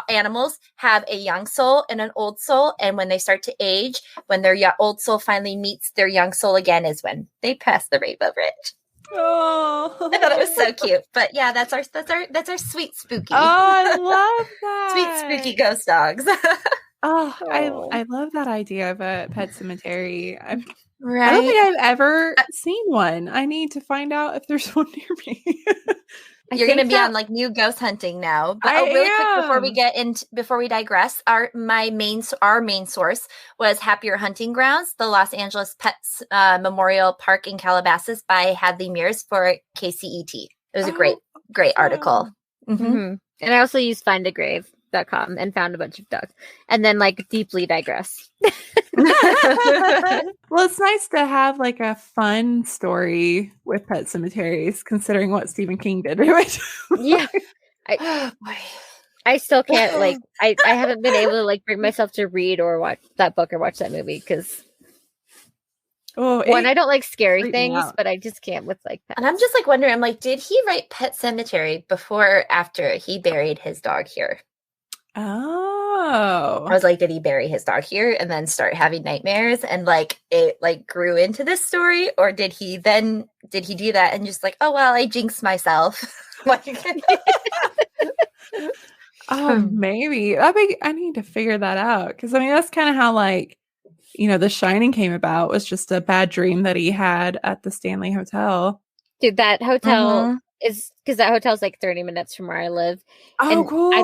animals have a young soul and an old soul. And when they start to age, when their old soul finally meets their young soul again is when they pass the rainbow bridge. Oh, I thought it was so cute. But yeah, that's our sweet spooky. Oh, I love that. Sweet spooky ghost dogs. I love that idea of a pet cemetery. Right. I don't think I've ever seen one. I need to find out if there's one near me. You're going to be on like new ghost hunting now. But really quick before we digress, our main source was Happier Hunting Grounds, the Los Angeles Pets Memorial Park in Calabasas by Hadley Mears for KCET. It was a great article. Mm-hmm. Mm-hmm. And I also used findagrave.com and found a bunch of dogs, and then like deeply digress. Well, it's nice to have like a fun story with pet cemeteries, considering what Stephen King did to it. Yeah, I still can't like I haven't been able to like bring myself to read or watch that book or watch that movie because I don't like scary things, but I just can't with like pets. And I'm just like wondering, I'm like, did he write Pet Cemetery before or after he buried his dog here? Oh, I was like, did he bury his dog here and then start having nightmares and like it like grew into this story, or did he do that and just like, oh well, I jinxed myself? Like, maybe I need to figure that out, because I mean that's kind of how like The Shining came about, was just a bad dream that he had at the Stanley Hotel. Dude, that hotel is because that hotel's like 30 minutes from where I live. Oh, and cool.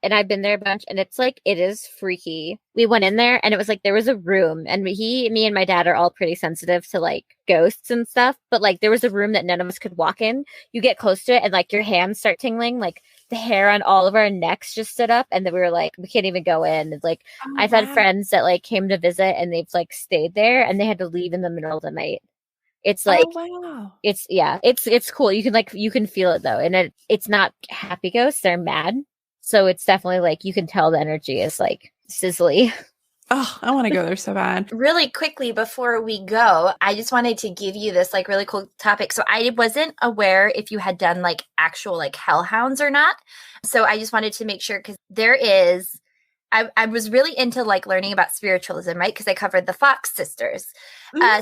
And I've been there a bunch, and it's like, it is freaky. We went in there and it was like, there was a room, and me and my dad are all pretty sensitive to like ghosts and stuff, but like there was a room that none of us could walk in. You get close to it and like your hands start tingling, like the hair on all of our necks just stood up, and then we were like, we can't even go in. It's like, I've had friends that like came to visit and they've like stayed there and they had to leave in the middle of the night. It's like, it's cool. You can feel it though. And it's not happy ghosts. They're mad. So it's definitely like, you can tell the energy is like sizzly. Oh, I want to go there so bad. Really quickly before we go, I just wanted to give you this like really cool topic. So I wasn't aware if you had done like actual like hellhounds or not. So I just wanted to make sure, because there is, I was really into like learning about spiritualism, right? Because I covered the Fox sisters.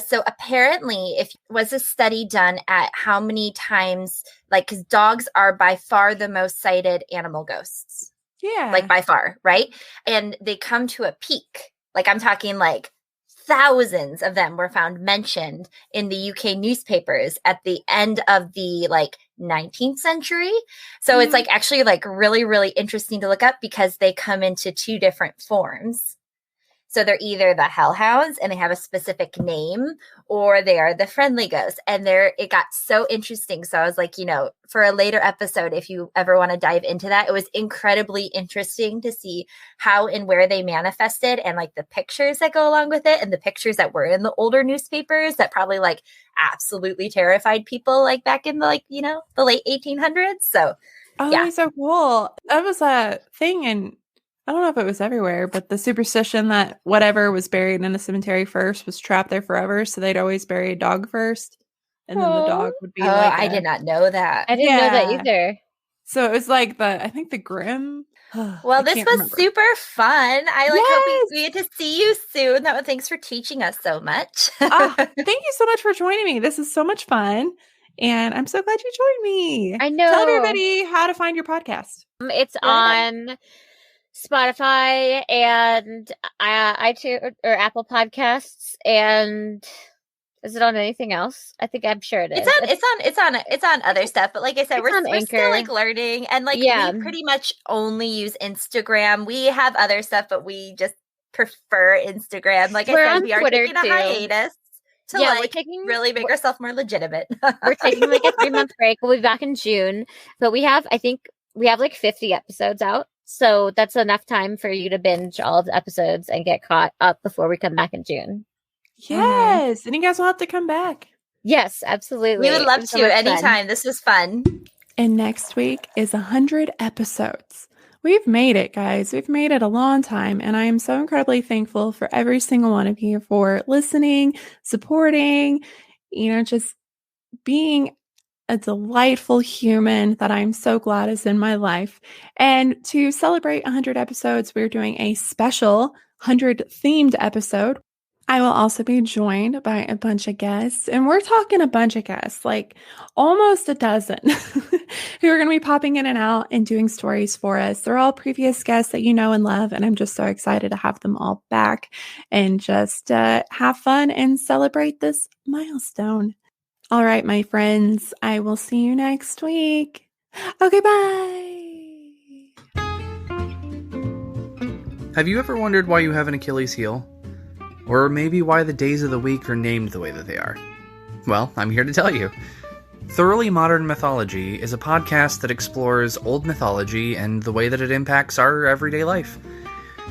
So apparently was a study done at how many times, like, because dogs are by far the most cited animal ghosts. Yeah. Like by far, right? And they come to a peak. Like I'm talking like thousands of them were found mentioned in the UK newspapers at the end of the like 19th century. So it's like actually like really, really interesting to look up, because they come into 2 different forms. So they're either the hellhounds and they have a specific name, or they are the friendly ghosts. And it got so interesting. So I was like, for a later episode, if you ever want to dive into that, it was incredibly interesting to see how and where they manifested, and like the pictures that go along with it, and the pictures that were in the older newspapers that probably like absolutely terrified people like back in the like, the late 1800s. So that's so cool. That was a thing, and I don't know if it was everywhere, but the superstition that whatever was buried in a cemetery first was trapped there forever. So they'd always bury a dog first, and then the dog would be like I did not know that. I didn't know that either. So it was like I think the Grimm. Well, this was super fun. I hope we get to see you soon. Thanks for teaching us so much. Thank you so much for joining me. This is so much fun. And I'm so glad you joined me. I know. Tell everybody how to find your podcast. It's on Spotify and iTunes or Apple Podcasts, and is it on anything else? I'm sure it is. It's on other stuff, but like I said, we're still like learning, and like we pretty much only use Instagram. We have other stuff, but we just prefer Instagram. Like We're I said, on we are Twitter, taking a too. hiatus to Yeah, like really make ourselves more legitimate. We're taking like a 3-month break. We'll be back in June. But I think we have like 50 episodes out. So that's enough time for you to binge all of the episodes and get caught up before we come back in June. Yes. And you guys will have to come back. Yes, absolutely. We would love It was so to much anytime. fun. This was fun. And next week is 100 episodes. We've made it, guys. We've made it a long time. And I am so incredibly thankful for every single one of you for listening, supporting, just being a delightful human that I'm so glad is in my life. And to celebrate 100 episodes, we're doing a special 100 themed episode. I will also be joined by a bunch of guests, and we're talking a bunch of guests, like almost a dozen, who are going to be popping in and out and doing stories for us. They're all previous guests that you know and love, and I'm just so excited to have them all back and just have fun and celebrate this milestone. All right, my friends, I will see you next week. Okay, bye. Have you ever wondered why you have an Achilles heel? Or maybe why the days of the week are named the way that they are? Well, I'm here to tell you. Thoroughly Modern Mythology is a podcast that explores old mythology and the way that it impacts our everyday life.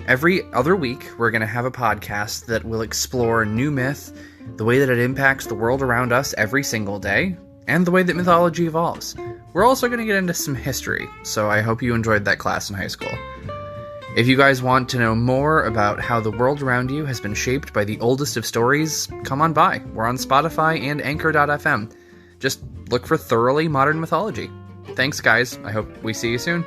Every other week, we're going to have a podcast that will explore new myth, the way that it impacts the world around us every single day, and the way that mythology evolves. We're also going to get into some history, so I hope you enjoyed that class in high school. If you guys want to know more about how the world around you has been shaped by the oldest of stories, come on by. We're on Spotify and Anchor.fm. Just look for Thoroughly Modern Mythology. Thanks, guys. I hope we see you soon.